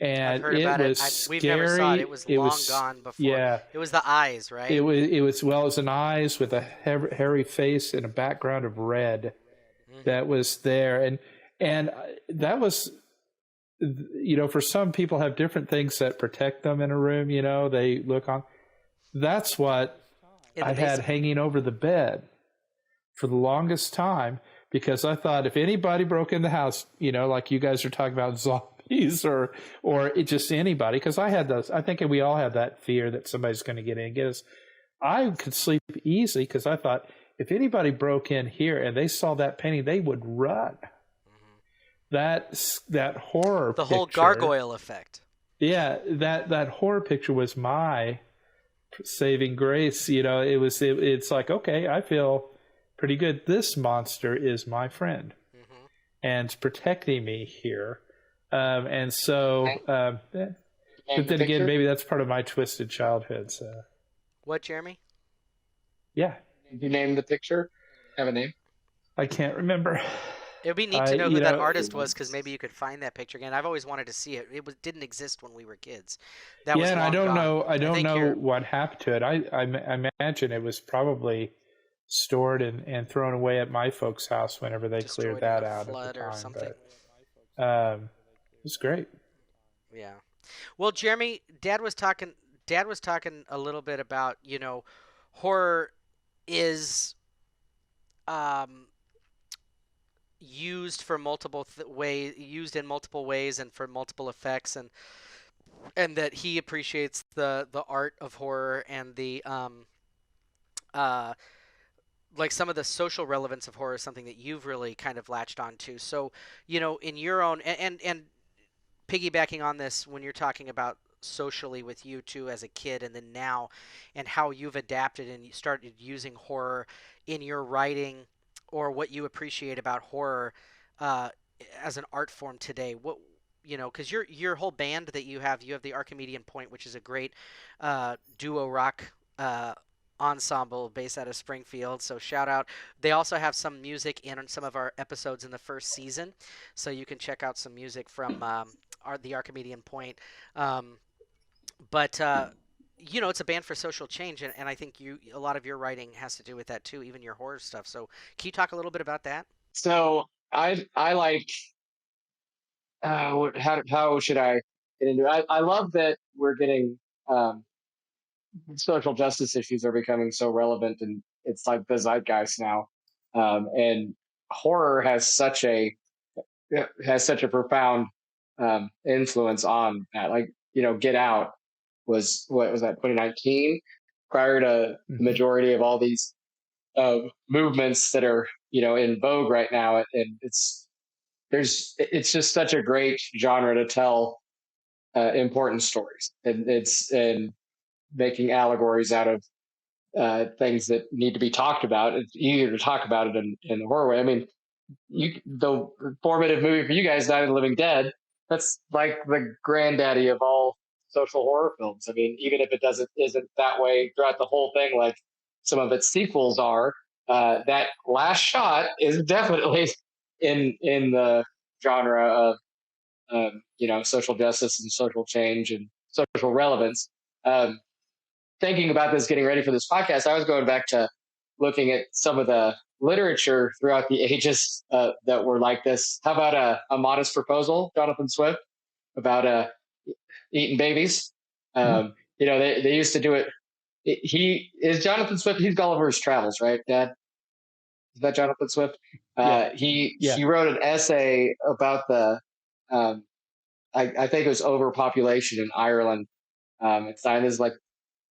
I've and heard it about it. was We've never saw it. It scary. was It long was, gone before. yeah. It was the eyes, It right? was well, it was an eyes with a hairy face and a background of red Hmm. that was there, and that was, for some people have different things that protect them in a room. They look on. That's what In I the had basement. hanging over the bed for the longest time because I thought if anybody broke in the house, like you guys are talking about zombies or just anybody, because I had those. I think we all have that fear that somebody's going to get in and get us. I could sleep easily because I thought if anybody broke in here and they saw that painting, they would run. Hmm. That horror The whole picture, gargoyle effect. yeah, that horror picture was my saving grace. It's like, okay, I feel pretty good. This monster is my friend Hmm. and protecting me here. And so, Name but the then again, picture. maybe that's part of my twisted childhood. So, What, Jeremy? yeah, Did you name the picture? Have a name? I can't remember. It would be neat I, to know who you that know, artist was, because maybe you could find that picture again. I've always wanted to see it. Didn't exist when we were kids. That yeah, was and I long don't gone. know. I I don't think know you're. what happened to it. I imagine it was probably stored and thrown away at my folks' house whenever they cleared Destroyed in that a out at the flood or time. something. But it was great. Yeah. Well, Jeremy, Dad was talking. Dad was talking a little bit about horror is um, used for multiple used in multiple ways and for multiple effects, and that he appreciates the art of horror and the uh, like some of the social relevance of horror is something that you've really kind of latched onto. So, in your own and piggybacking on this, when you're talking about socially with you too as a kid and then now, and how you've adapted and you started using horror in your writing, or what you appreciate about horror uh, as an art form today, what because your whole band that you have the Archimedean Point, which is a great duo rock ensemble based out of Springfield. So shout out. They also have some music in on some of our episodes in the first season, so you can check out some music from the Archimedean Point. Um, but it's a band for social change, and I think a lot of your writing has to do with that too, even your horror stuff. So can you talk a little bit about that? So I like how should I get into it? I love that we're getting um, social justice issues are becoming so relevant and it's like the zeitgeist now. And horror has such a profound influence on that. Like, Get Out was, what was that, 2019? Prior to the Hmm. majority of all these movements that are in vogue right now, and it's just such a great genre to tell important stories, and it's and making allegories out of things that need to be talked about. It's easier to talk about it in the horror way. I mean, the formative movie for you guys, Night of the Living Dead, that's like the granddaddy of all social horror films. I mean, even if it isn't that way throughout the whole thing, like some of its sequels are, that last shot is definitely in the genre of social justice and social change and social relevance. Um, Thinking about this, getting ready for this podcast, I was going back to looking at some of the literature throughout the ages that were like this. How about a modest proposal, Jonathan Swift, about eating babies? They used to do it. He is Jonathan Swift. He's Gulliver's Travels, right, Dad? Is that Jonathan Swift? Yeah. He wrote an essay about um, I think it was overpopulation in Ireland. It's not as like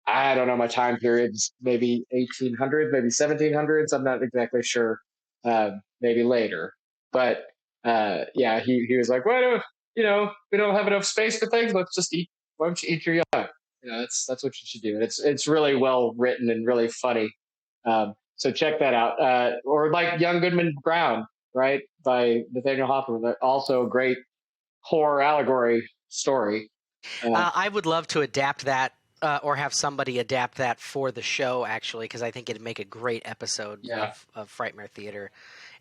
I don't know my time periods, maybe 1800s, maybe 1700s. I'm not exactly sure. Maybe later, but yeah, he was like, why do we don't have enough space for things? Let's just eat. Why don't you eat your young? That's what you should do. It's really well written and really funny. So check that out. Or like Young Goodman Brown, right, by Nathaniel Hawthorne. Also a great horror allegory story. I would love to adapt that or have somebody adapt that for the show, actually, because I think it'd make a great episode of Frightmare Theater.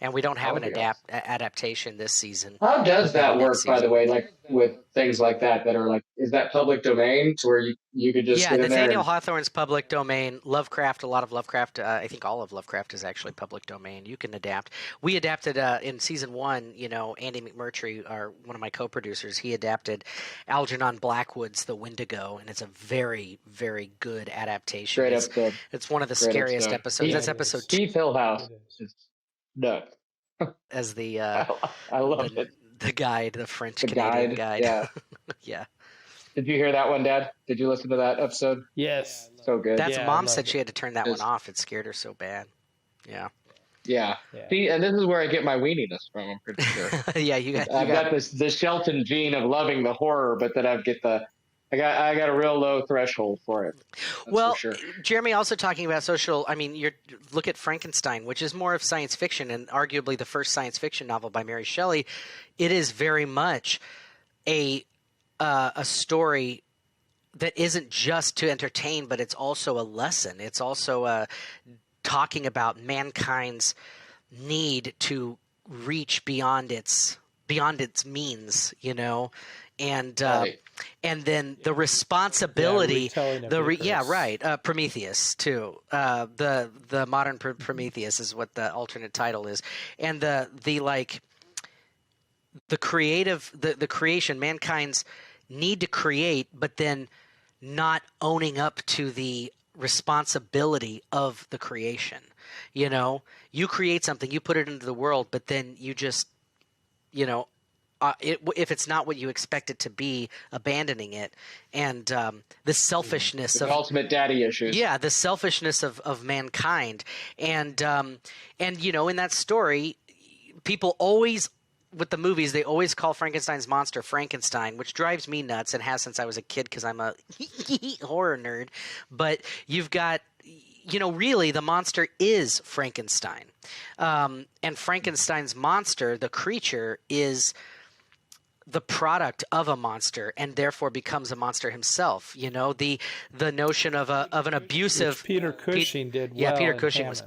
And we don't have an adaptation this season. How does that work, by the season. way? Like with things like that are like, is that public domain to where you could just get in there? Nathaniel Hawthorne's public domain. Lovecraft, a lot of Lovecraft. I think all of Lovecraft is actually public domain. You can adapt. We adapted in season 1. Andy McMurtry, one of my co-producers, he adapted Algernon Blackwood's The Wendigo, and it's a very, very good adaptation. Great episode. It's one of the scariest episodes. That's episode 2. Keith Hillhouse. No. As the I love it. The guide, the French Canadian guide. Yeah. Yeah. Did you hear that one, Dad? Did you listen to that episode? Yes. So good. That's Mom said she had to turn that one off. It scared her so bad. Yeah. Yeah. See, and this is where I get my weeniness from, I'm pretty sure. Yeah, I've got the Shelton gene of loving the horror, but then I got a real low threshold for it. Well, for sure. Jeremy, also talking about social. I mean, look at Frankenstein, which is more of science fiction and arguably the first science fiction novel by Mary Shelley. It is very much a story that isn't just to entertain, but it's also a lesson. It's also talking about mankind's need to reach beyond its means, and Right. and then the responsibility, Prometheus too. The modern Prometheus is what the alternate title is, and the creation, mankind's need to create, but then not owning up to the responsibility of the creation. You create something, you put it into the world, but then you just, if it's not what you expect it to be, abandoning it, and the selfishness the of ultimate daddy issues. Yeah, the selfishness of mankind, and in that story, people always. With the movies, they always call Frankenstein's monster Frankenstein, which drives me nuts and has since I was a kid because I'm a horror nerd. But you've got, really the monster is Frankenstein. And Frankenstein's monster, the creature, is the product of a monster and therefore becomes a monster himself. The notion of an abusive. Which Peter Cushing did well. Yeah, Peter Cushing was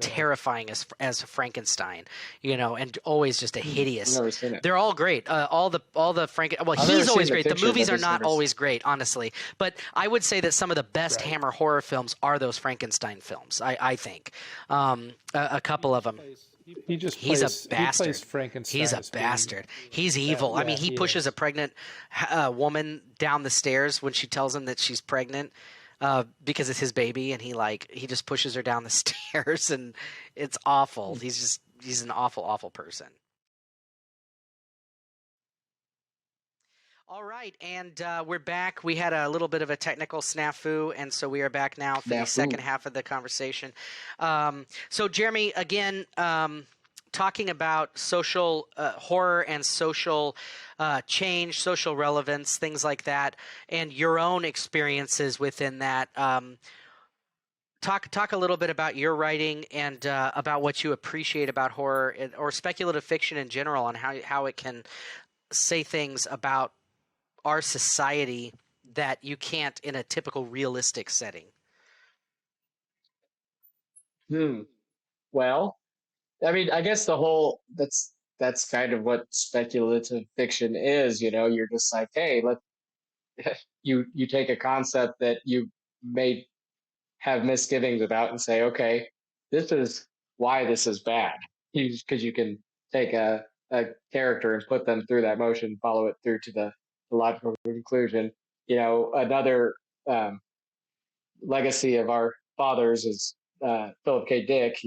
terrifying as Frankenstein, and always just a hideous. I've never seen it. They're all great. All the Well, he's always great. The movies are not always great, honestly. But I would say that some of the best Hammer horror films are those Frankenstein films. I think a couple of them. He's a bastard. He plays Frankenstein. He's a bastard. He's evil. I mean, he pushes a pregnant woman down the stairs when she tells him that she's pregnant. Because it's his baby, and he just pushes her down the stairs, and it's awful. He's an awful, awful person. All right, and we're back. We had a little bit of a technical snafu, and so we are back now for the second half of the conversation. So, Jeremy, again, talking about social horror and social change, social relevance, things like that, and your own experiences within that. Talk a little bit about your writing and about what you appreciate about horror or speculative fiction in general, and how it can say things about our society that you can't in a typical realistic setting. Well, I mean, I guess that's kind of what speculative fiction is. You're just like, hey, you take a concept that you may have misgivings about and say, okay, this is why this is bad. Because you can take a character and put them through that motion, follow it through to the logical conclusion. Another legacy of our fathers is Philip K. Dick.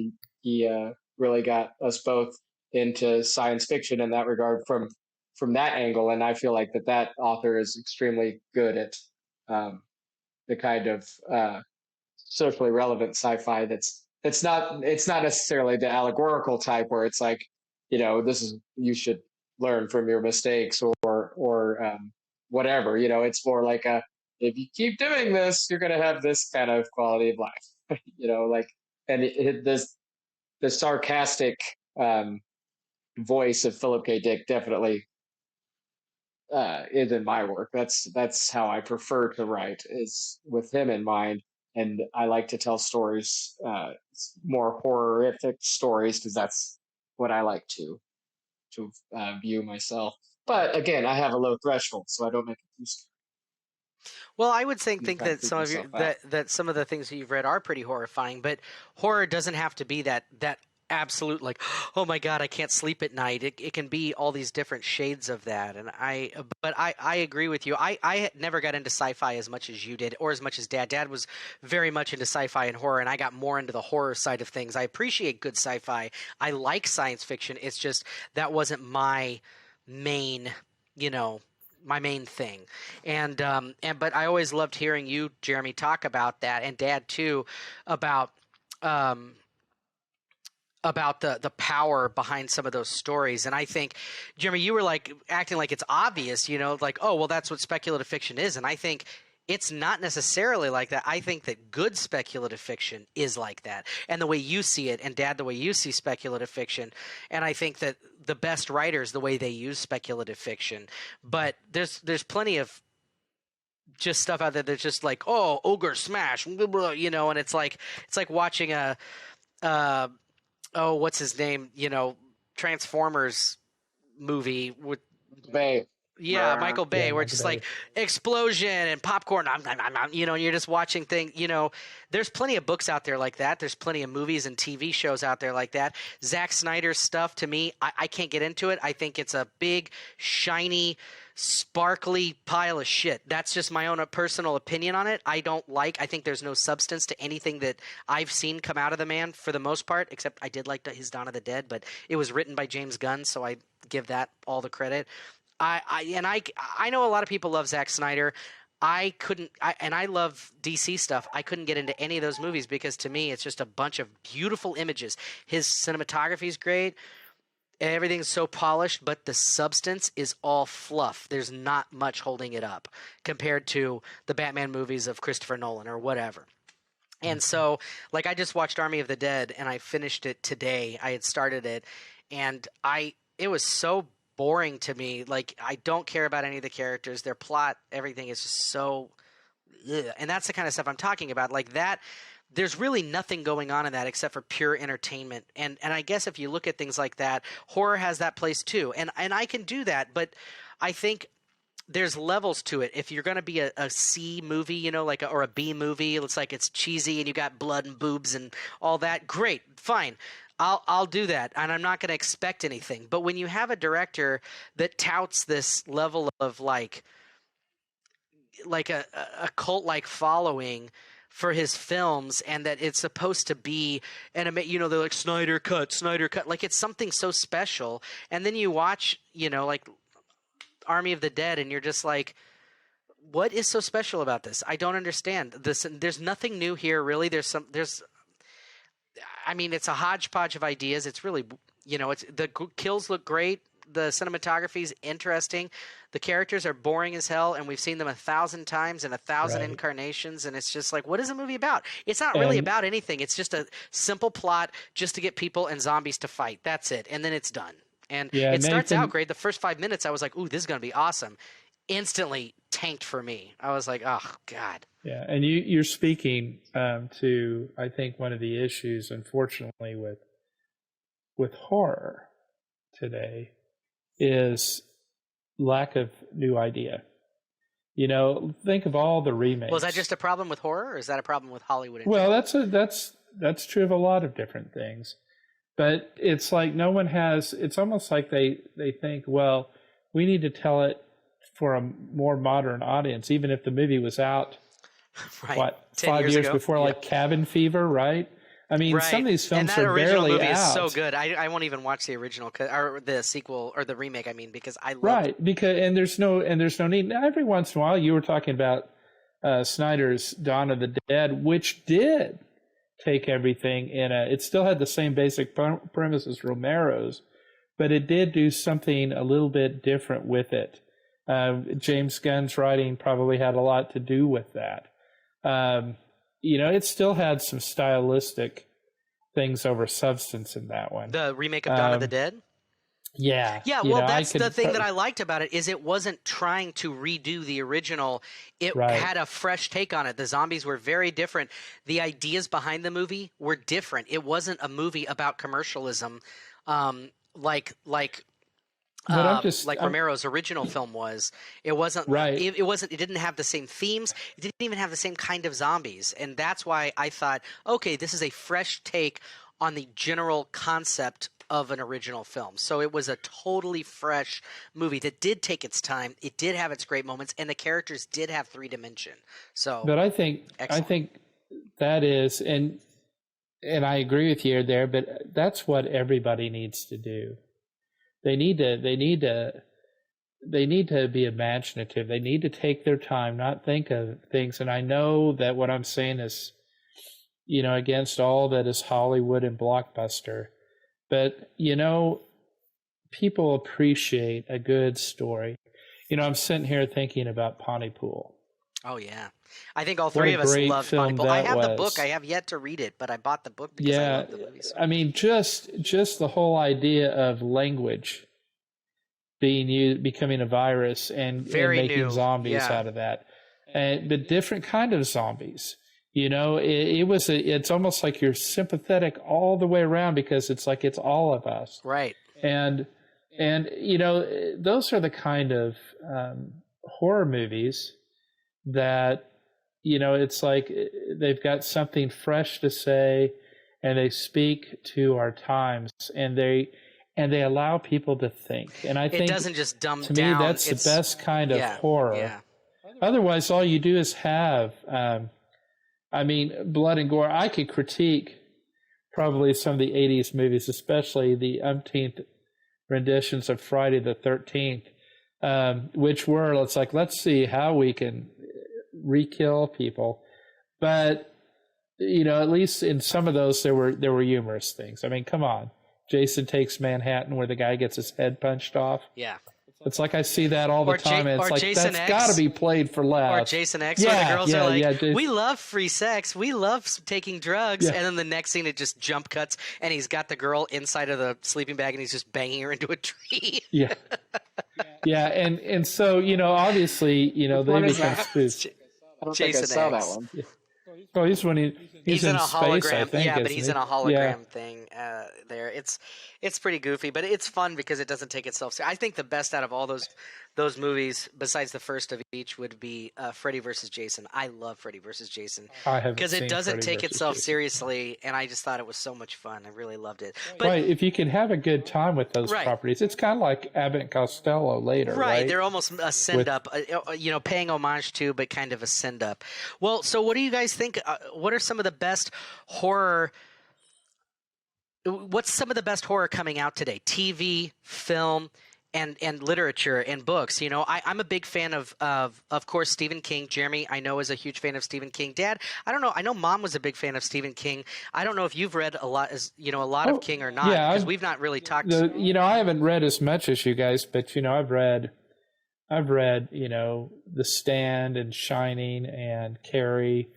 He really got us both into science fiction in that regard from that angle, and I feel like that author is extremely good at um, the kind of socially relevant sci-fi it's not necessarily the allegorical type where it's like, this is, you should learn from your mistakes or whatever. It's more like a, if you keep doing this, you're going to have this kind of quality of life. Like, and this the sarcastic um, voice of Philip K. Dick definitely is in my work. That's how I prefer to write, is with him in mind. And I like to tell stories, more horrific stories, because that's what I like to view myself. But again, I have a low threshold, so I don't make it too scary. Well, I would think I'm think trying to that freak some of your myself out. that some of the things that you've read are pretty horrifying, but horror doesn't have to be that absolute like, oh my god, I can't sleep at night. It can be all these different shades of that, and I agree with you. I had never got into sci-fi as much as you did, or as much as Dad. Dad was very much into sci-fi and horror, and I got more into the horror side of things. I appreciate good sci-fi. I like science fiction. It's just that wasn't my main, you know, my main thing. And but I always loved hearing you, Jeremy, talk about that, and Dad too, about um, the power behind some of those stories. And I think, Jeremy, you were like acting like it's obvious, like, oh well, that's what speculative fiction is. And I think it's not necessarily like that. I think that good speculative fiction is like that, and the way you see it, and Dad, the way you see speculative fiction. And I think that the best writers, the way they use speculative fiction. But there's plenty of just stuff out there that's just like, oh, ogre smash, blah, blah, and it's like watching a uh, oh, what's his name, Transformers movie with, Bay. yeah, Michael Yeah, Bay, where it's Michael just Bay. like explosion and popcorn, and you're just watching things. There's plenty of books out there like that. There's plenty of movies and TV shows out there like that. Zack Snyder's stuff, to me, I can't get into it. I think it's a big, shiny, sparkly pile of shit. That's just my own personal opinion on it. I think there's no substance to anything that I've seen come out of the man for the most part, except I did like his Dawn of the Dead, but it was written by James Gunn, so I give that all the credit. I know a lot of people love Zack Snyder. I couldn't, and I love DC stuff. I couldn't get into any of those movies because to me, it's just a bunch of beautiful images. His cinematography is great. Everything's so polished, but the substance is all fluff. There's not much holding it up compared to the Batman movies of Christopher Nolan or whatever. And so, like, I just watched Army of the Dead, and I finished it today. I had started it, and it was so boring to me. Like, I don't care about any of the characters, their plot, everything is just so, ugh. And that's the kind of stuff I'm talking about. Like that, there's really nothing going on in that except for pure entertainment. And I guess if you look at things like that, horror has that place too. And I can do that, but I think there's levels to it. If you're going to be a C movie, or a B movie, it's like it's cheesy and you got blood and boobs and all that, great, fine. I'll do that, and I'm not going to expect anything. But when you have a director that touts this level of like a cult like following for his films, and that it's supposed to be they're like Snyder cut, like it's something so special, and then you watch like Army of the Dead, and you're just like, what is so special about this? I don't understand this. There's nothing new here, really. It's a hodgepodge of ideas. It's really, it's the kills look great. The cinematography is interesting. The characters are boring as hell, and we've seen them 1,000 times in 1,000 Right. incarnations, and it's just like, what is a movie about? It's not really And about anything. It's just a simple plot just to get people and zombies to fight. That's it, and then it's done. And yeah, it starts out Nathan. great. The first 5 minutes, I was like, ooh, this is going to be awesome. Instantly tanked for me. I was like, oh, God. Yeah, and you're speaking to, I think, one of the issues, unfortunately, with horror today is lack of new idea. Think of all the remakes. Was that just a problem with horror, or is that a problem with Hollywood in Well, general? that's that's true of a lot of different things. But it's like no one has. It's almost like they think, well, we need to tell it for a more modern audience, even if the movie was out Right. what 10 5 years years ago. before, like Cabin Fever, right? I mean, some of these And films that are original barely movie is out. so good. I won't even watch the original or the sequel or the remake. I mean, because I love Right, because and there's no need. Now, every once in a while, you were talking about Snyder's Dawn of the Dead, which did take everything in a. It still had the same basic premise as Romero's, but it did do something a little bit different with it. James Gunn's writing probably had a lot to do with that. It still had some stylistic things over substance in that one. the remake of Dawn of the Dead. Yeah. Yeah, well, that's the thing that I liked about it is it wasn't trying to redo the original. It had a fresh take on it. The zombies were very different. The ideas behind the movie were different. It wasn't a movie about commercialism, like Romero's original film was. It wasn't right. It wasn't. It didn't have the same themes. It didn't even have the same kind of zombies, and that's why I thought, okay, this is a fresh take on the general concept of an original film. So it was a totally fresh movie that did take its time. It did have its great moments, and the characters did have 3-dimension. So, but I think that is, and I agree with you there. But that's what everybody needs to do. They need to be imaginative. They need to take their time, not think of things. And I know that what I'm saying is, against all that is Hollywood and blockbuster. But, people appreciate a good story. I'm sitting here thinking about Pontypool. Oh, yeah. I think all three of us love Pontypool. I have the book. I have yet to read it, but I bought the book because I love the movie. So. I mean, just the whole idea of language becoming a virus and making zombies out of that. But different kind of zombies. It's almost like you're sympathetic all the way around because it's like it's all of us. Right. And those are the kind of horror movies that, it's like they've got something fresh to say and they speak to our times and they allow people to think. And I think it doesn't just dumb to down. me that's the best kind of horror. Yeah. Otherwise, all you do is have blood and gore. I could critique probably some of the 80s movies, especially the umpteenth renditions of Friday the 13th, which were, let's see how we can re-kill people. But, at least in some of those, there were humorous things. I mean, come on. Jason Takes Manhattan where the guy gets his head punched off. Yeah. It's like I see that all the time, and it's like Jason that's got to be played for laughs. Or Jason X, where the girls are like, we love free sex, we love taking drugs, and then the next scene it just jump cuts, and he's got the girl inside of the sleeping bag, and he's just banging her into a tree. And so obviously they become spoofed. I don't Jason think I saw X. that one. Oh, he's in a space, hologram. I think, but he's in a hologram Yeah. thing there. It's pretty goofy, but it's fun because it doesn't take itself seriously. I think the best out of all those movies, besides the first of each, would be Freddy vs. Jason. I love Freddy vs. Jason because it doesn't take itself seriously, and I just thought it was so much fun. I really loved it. But, right, if you can have a good time with those properties, it's kind of like Abbott and Costello later, right? They're almost a send-up, paying homage to, but kind of a send-up. Well, so what do you guys think? What are some of the best horror... What's some of the best horror coming out today? TV, film, and literature and books. I'm a big fan of course, Stephen King. Jeremy, I know, is a huge fan of Stephen King. Dad, I don't know. I know Mom was a big fan of Stephen King. I don't know if you've read a lot of King or not, because we've not really talked. I haven't read as much as you guys, but I've read The Stand and Shining and Carrie.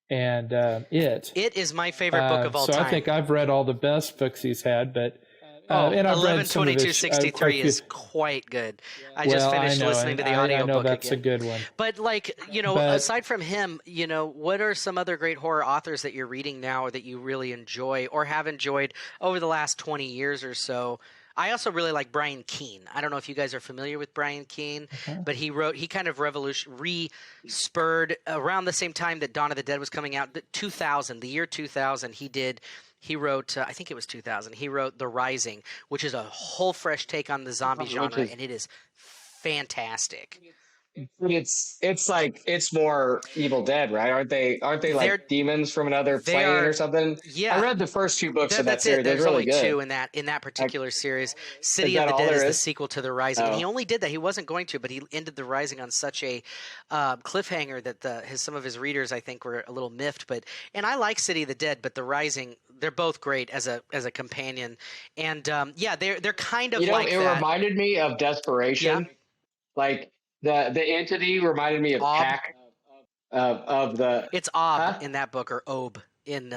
And It is my favorite book of all time. So I think I've read all the best books he's had, but and I've read 11/22/63 is quite good. I just finished listening to the audiobook again. I know that's a good one. But aside from him, what are some other great horror authors that you're reading now or that you really enjoy or have enjoyed over the last 20 years or so? I also really like Brian Keene. I don't know if you guys are familiar with Brian Keene, Okay. but he kind of re-spurred around the same time that Dawn of the Dead was coming out, 2000, the year 2000, he wrote, I think it was 2000, he wrote The Rising, which is a whole fresh take on the zombie Which genre, is and it is fantastic. it's more Evil Dead, right? Aren't they like They're demons from another they plane or are something? I yeah, read the first two books of that that's it. series. They're There's really only good. two in that I, particular series. is City of that the all Dead is there the is? sequel to The Rising, and he Oh, only did that. He wasn't going to, but he ended The Rising on such a cliffhanger that some of his readers, I think, were a little miffed. And I like City of the Dead, but The Rising, they're both great as a companion. And yeah, they're kind of like it that. reminded me of Yeah, Desperation. Like the entity reminded me of Ob. Pack of the It's Ob huh? in that book, or Ob in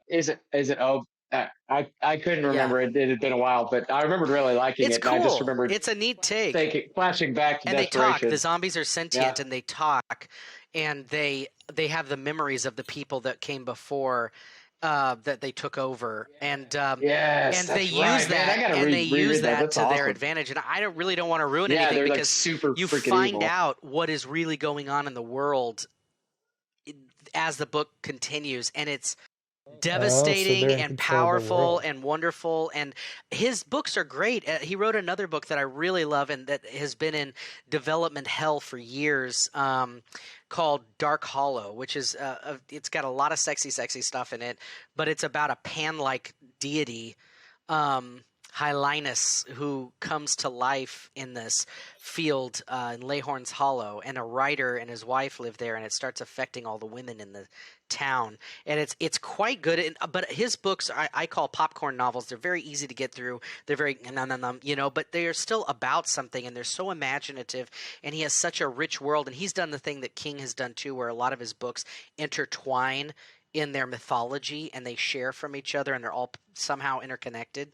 Is it oh I couldn't yeah. remember it. It had been a while, but I remembered really liking It's it, and I just cool. remembered It's a neat take. thinking, flashing back to And they talk. The Desperation. zombies are Yeah. sentient and they talk, and they have the memories of the people that came before, that they took over, Yes, and they that's use right, man. I that gotta and they use reread that. that That's to their awesome. advantage. And I don't want to ruin Yeah, anything, they're like because super you freaking find evil. out what is really going on in the world as the book continues, and it's Oh, so devastating they're in and control of the powerful world. and wonderful, and his books are great. He wrote another book that I really love and that has been in development hell for years, called Dark Hollow, which is it's got a lot of sexy stuff in it, but it's about a pan-like deity, um, Hylinus, who comes to life in this field, in Lehorn's Hollow, and a writer and his wife live there, and it starts affecting all the women in the town. And it's quite good. But his books I call popcorn novels. They're very easy to get through. They're very but they are still about something, and they're so imaginative. And he has such a rich world. And he's done the thing that King has done too, where a lot of his books intertwine in their mythology, and they share from each other, and they're all somehow interconnected.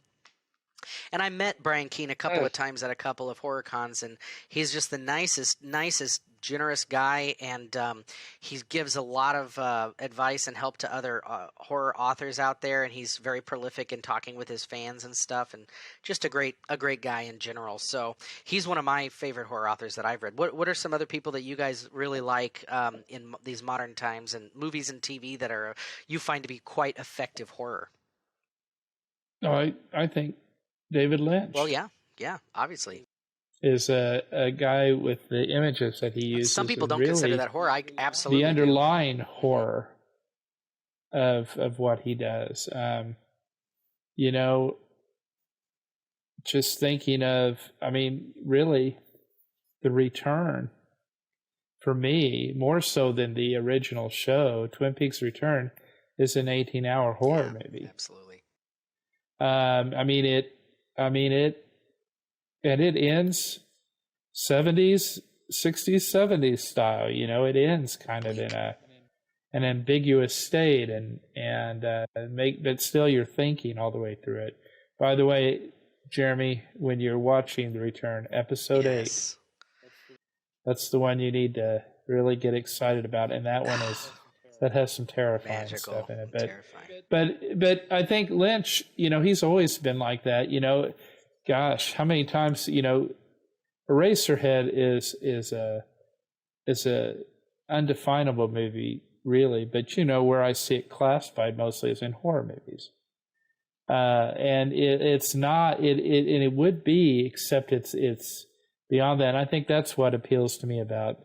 And I met Brian Keene a couple of Nice. times at a couple of horror cons, and he's just the nicest, generous guy, and he gives a lot of advice and help to other horror authors out there, and he's very prolific in talking with his fans and stuff, and just a great guy in general. So he's one of my favorite horror authors that I've read. What are some other people that you guys really like, in these modern times, and movies and TV that are you find to be quite effective horror? No, I think David Well, Lynch yeah, obviously. is a guy with the images that he Some uses people is don't consider really that horror. I the absolutely do. underlying horror of what he does. You know, just thinking of, I mean, really, The Return for me, more so than the original show, Twin Peaks Return is an 18-hour horror Yeah, movie. absolutely. I mean it. I mean it, and it ends 70s, 60s, 70s style. You know, it ends kind of in Bleak. an ambiguous state, but still you're thinking all the way through it. By the way, Jeremy, when you're watching The Return, episode 8, Yes. that's the one you need to really get excited about, and that one that has some terrifying Magical. stuff in it. Terrifying. But I think Lynch, you know, he's always been like that. You know, gosh, how many times, you know, Eraserhead is a undefinable movie, really. But you know, where I see it classified mostly is in horror movies. And it's not and it would be, except it's beyond that. And I think that's what appeals to me about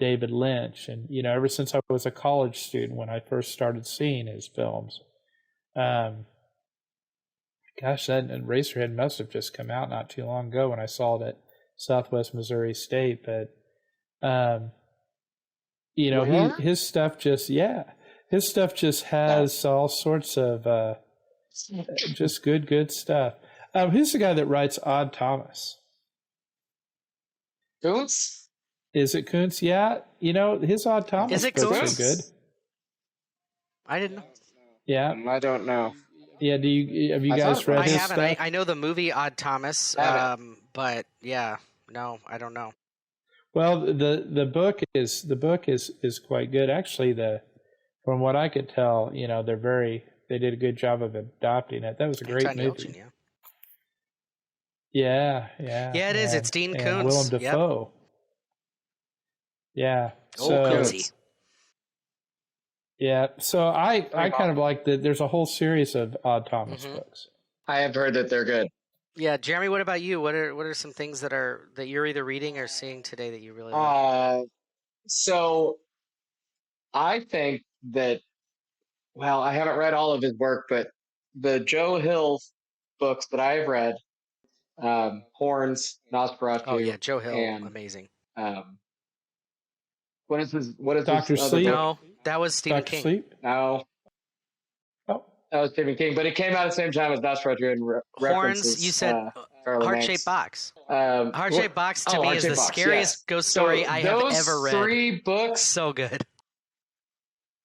David Lynch. And you know, ever since I was a college student, when I first started seeing his films, gosh, that Eraserhead must have just come out not too long ago when I saw it at Southwest Missouri State. But you know, his stuff just has all sorts of just good stuff. Who's the guy that writes Odd Thomas? Goons? Is it Kuntz? Yeah, you know, his Odd Thomas Is it books Kuntz? are good. I didn't know. Yeah, I don't know. yeah. Have you I guys thought- read I his haven't. stuff? I know the movie Odd Thomas, Haven't. but yeah, no, I don't know. Well, the book is quite good. Actually, from what I could tell, you know, they did a good job of adopting it. That was a great Anton movie. Yelchin, yeah. Yeah, Yeah, it is. It's Dean and Willem Koontz. Yep. Dafoe. Yeah. Oh, So Coontsy. yeah, so I kind of like that. There's a whole series of Odd Thomas Mm-hmm. books. I have heard that they're good. Yeah, Jeremy, what about you? What are some things that you're either reading or seeing today that you really love? So I think that, well, I haven't read all of his work, but the Joe Hill books that I've read, Horns, Oh yeah, Nosferatu, Joe Hill, and amazing. um, what is his Doctor other book? Sleep. No, that was Stephen Doctor King. Sleep. No, Oh, that was Stephen King, but it came out at the same time as Nosferatu and Horns, you references said Charlie Heart-Shaped Manx. Box. Um, Heart-Shaped Box to me Heart is the Shaped Box, yes. scariest ghost story So I have those ever read. three books, So good.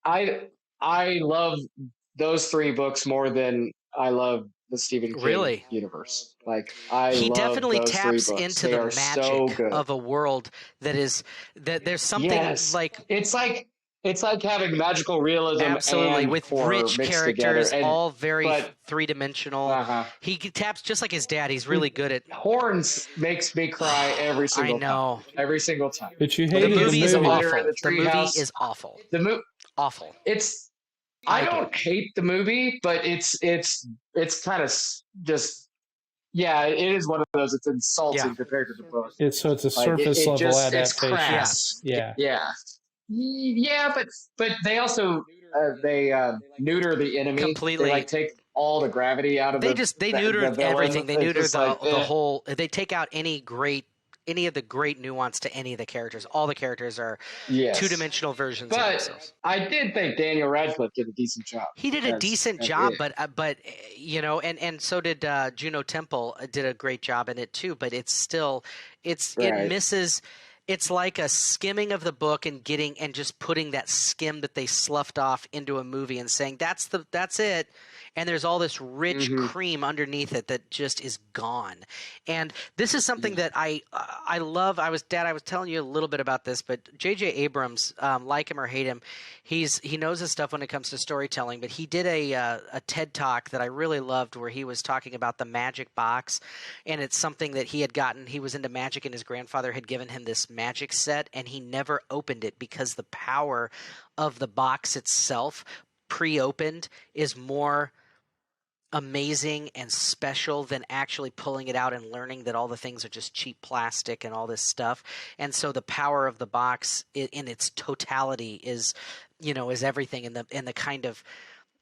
I love those three books more than I love the Stephen King Really? universe. Like, I He love definitely those three taps books. into They the are so magic good. of a world that there's something Yes, like it's like having magical realism absolutely and with horror rich mixed together. characters, And all very but three-dimensional. uh-huh. He taps just like his dad. He's really good at. Horns makes me cry every I single time. know. Every single time. but you The When hated the he's movie is the movie. leader of awful. the The movie treehouse. is awful. The mo- Awful. it's I I do. don't hate the movie, but it's kind of just, yeah, it is one of those. It's Yeah. insulting compared to the book. It's a Like surface level it's adaptation. Yeah. crass. Yeah. Yeah, yeah, but they also they neuter the enemy. They Completely. like take all the gravity out of They neuter the villain. everything. They It's neuter just like the whole. They take out any of the great nuance to any of the characters. All the characters are yes. two-dimensional versions of But themselves. I did think Daniel Radcliffe did a decent job. He did a decent job, it. but and so did Juno Temple did a great job in it too. But it's still, it Right. misses. It's like a skimming of the book and just putting that skim that they sloughed off into a movie and saying that's it. And there's all this rich cream underneath it that just is gone. And this is something that I love. I was telling you a little bit about this, but J.J. Abrams, like him or hate him, he knows his stuff when it comes to storytelling. But he did a TED Talk that I really loved, where he was talking about the magic box, and it's something that he had gotten. He was into magic, and his grandfather had given him this magic set, and he never opened it because the power of the box itself, pre-opened, is more amazing and special than actually pulling it out and learning that all the things are just cheap plastic and all this stuff. And so the power of the box in its totality is everything, and the kind of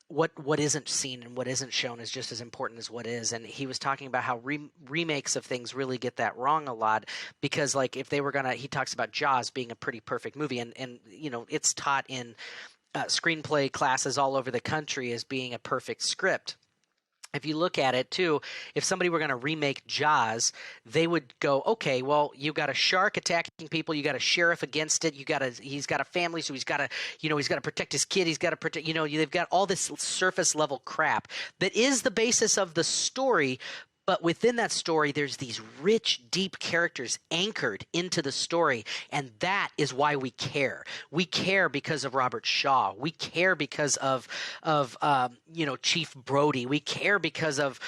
what isn't seen and what isn't shown is just as important as what is. And he was talking about how remakes of things really get that wrong a lot, because like if they were gonna, he talks about Jaws being a pretty perfect movie, and it's taught in screenplay classes all over the country as being a perfect script. If you look at it too, if somebody were going to remake Jaws, they would go, okay, well, you got a shark attacking people, you got a sheriff against it, he's got a family, so he's got to protect his kid, he's got to protect, they've got all this surface level crap that is the basis of the story. But within that story, there's these rich, deep characters anchored into the story, and that is why we care. We care because of Robert Shaw. We care because of Chief Brody. We care because of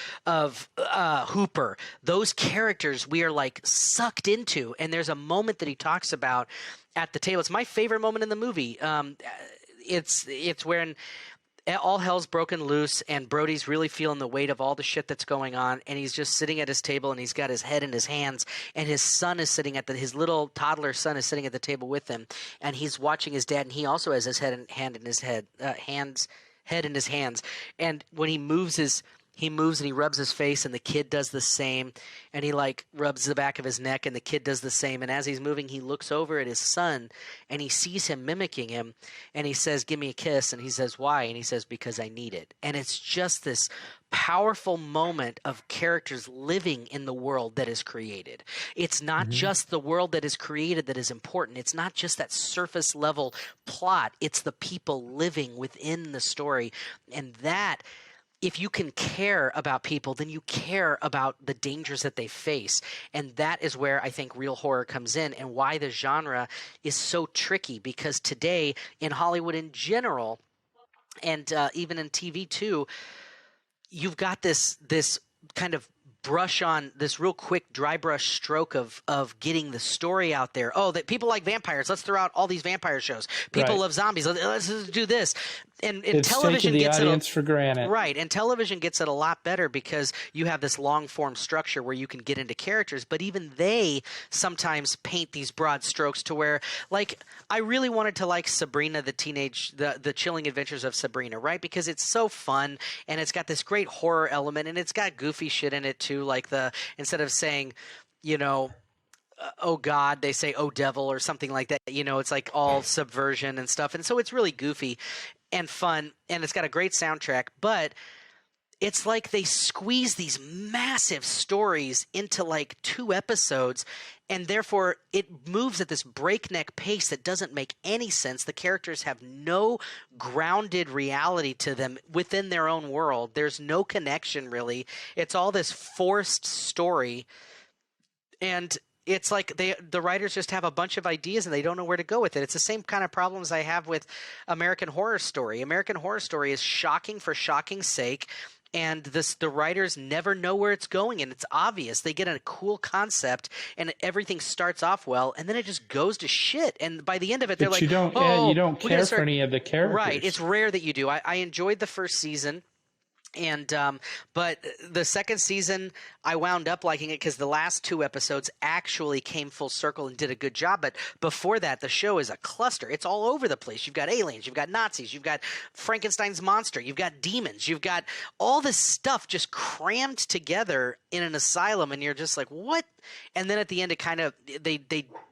Hooper. Those characters we are like sucked into, and there's a moment that he talks about at the table. It's my favorite moment in the movie. It's when all hell's broken loose, and Brody's really feeling the weight of all the shit that's going on, and he's just sitting at his table, and he's got his head in his hands, and his son is sitting his little toddler son is sitting at the table with him, and he's watching his dad, and he also has his head in his hands, and when he moves and he rubs his face, and the kid does the same, and he like rubs the back of his neck, and the kid does the same, and as he's moving, he looks over at his son, and he sees him mimicking him, and he says, "Give me a kiss," and he says, "Why?" And he says, "Because I need it." And it's just this powerful moment of characters living in the world that is created. It's not just the world that is created that is important. It's not just that surface level plot. It's the people living within the story, and that, if you can care about people, then you care about the dangers that they face. And that is where I think real horror comes in, and why the genre is so tricky, because today in Hollywood in general, and even in TV too, you've got this kind of brush on this real quick dry brush stroke of getting the story out there. Oh, that people like vampires. Let's throw out all these vampire shows. People Right. love zombies. Let's do this. And It's taking television the gets audience for granted. right, and television gets it a lot better because you have this long form structure where you can get into characters, but even they sometimes paint these broad strokes to where, like, I really wanted to like Sabrina the Chilling Adventures of Sabrina, right? Because it's so fun and it's got this great horror element and it's got goofy shit in it too, like instead of saying, you know, oh God, they say oh devil or something like that. You know, it's like all subversion and stuff. And so it's really goofy and fun, and it's got a great soundtrack, but it's like they squeeze these massive stories into like 2 episodes, and therefore it moves at this breakneck pace that doesn't make any sense. The characters have no grounded reality to them within their own world. There's no connection really. It's all this forced story, and it's like the writers just have a bunch of ideas and they don't know where to go with it. It's the same kind of problems I have with American Horror Story. American Horror Story is shocking for shocking's sake, and the writers never know where it's going, and it's obvious. They get a cool concept and everything starts off well, and then it just goes to shit. And by the end of it, they're like, you don't care for any of the characters. Right. It's rare that you do. I enjoyed the first season. And but the second season, I wound up liking it because the last 2 episodes actually came full circle and did a good job. But before that, the show is a cluster. It's all over the place. You've got aliens, you've got Nazis, you've got Frankenstein's monster, you've got demons, you've got all this stuff just crammed together in an asylum, and you're just like, what? And then at the end, it kind of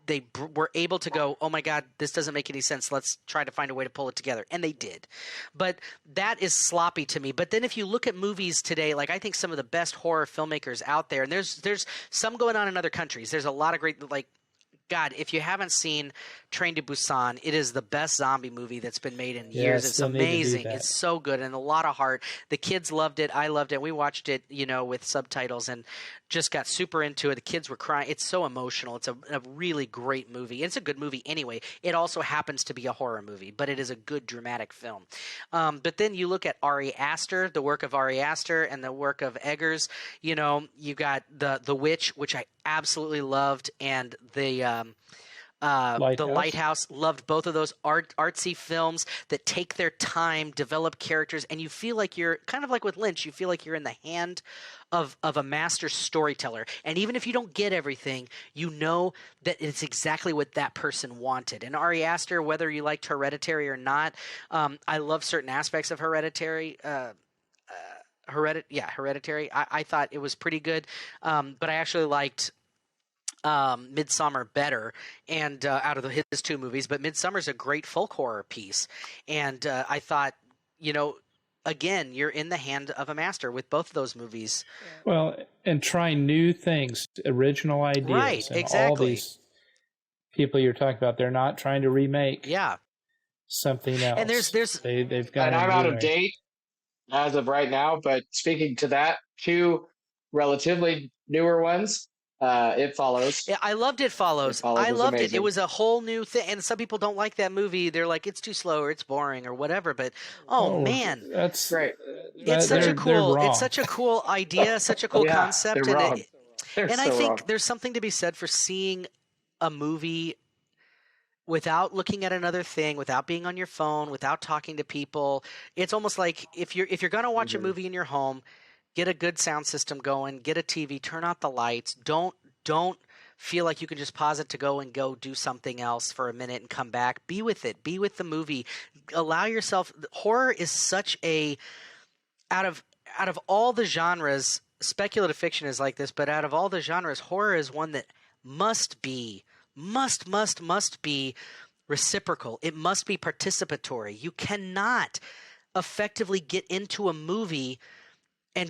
they were able to go, oh my God, this doesn't make any sense. Let's try to find a way to pull it together. And they did. But that is sloppy to me. But then if you look at movies today, like I think some of the best horror filmmakers out there, and there's some going on in other countries. There's a lot of great, like, God, if you haven't seen Train to Busan, it is the best zombie movie that's been made in years. It's amazing. It's so good and a lot of heart. The kids loved it. I loved it. We watched it, you know, with subtitles and just got super into it. The kids were crying. It's so emotional. It's a really great movie. It's a good movie anyway. It also happens to be a horror movie, but it is a good dramatic film. But then you look at Ari Aster, the work of Ari Aster and the work of Eggers. You know, you got the Witch, which I absolutely loved, and the Lighthouse. Loved both of those artsy films that take their time, develop characters, and you feel like you're kind of like with Lynch. You feel like you're in the hand of a master storyteller, and even if you don't get everything, you know that it's exactly what that person wanted. And Ari Aster, whether you liked Hereditary or not, I love certain aspects of Hereditary. Hereditary. I thought it was pretty good, but I actually liked Midsummer better, and out of his 2 movies. But Midsummer's a great folk horror piece, and I thought, you know, again, you're in the hand of a master with both of those movies. Well, and trying new things, original ideas, right? And exactly. All these people you're talking about, they're not trying to remake. Yeah. Something else. And they've got. And I'm out of date as of right now, but speaking to that, 2 relatively newer ones. It Follows. Yeah, I loved It Follows. I loved amazing. it. It was a whole new thing, and some people don't like that movie. They're like, it's too slow or it's boring or whatever. But man, that's great. It's such a cool idea, such a cool concept, they're wrong. And I think there's something to be said for seeing a movie without looking at another thing, without being on your phone, without talking to people. It's almost like if you're going to watch a movie in your home, get a good sound system going, get a TV, turn out the lights. Don't feel like you can just pause it to go do something else for a minute and come back. Be with it. Be with the movie. Allow yourself. Horror is such a out of all the genres, speculative fiction is like this, but out of all the genres, horror is one that must be reciprocal. It must be participatory. You cannot effectively get into a movie and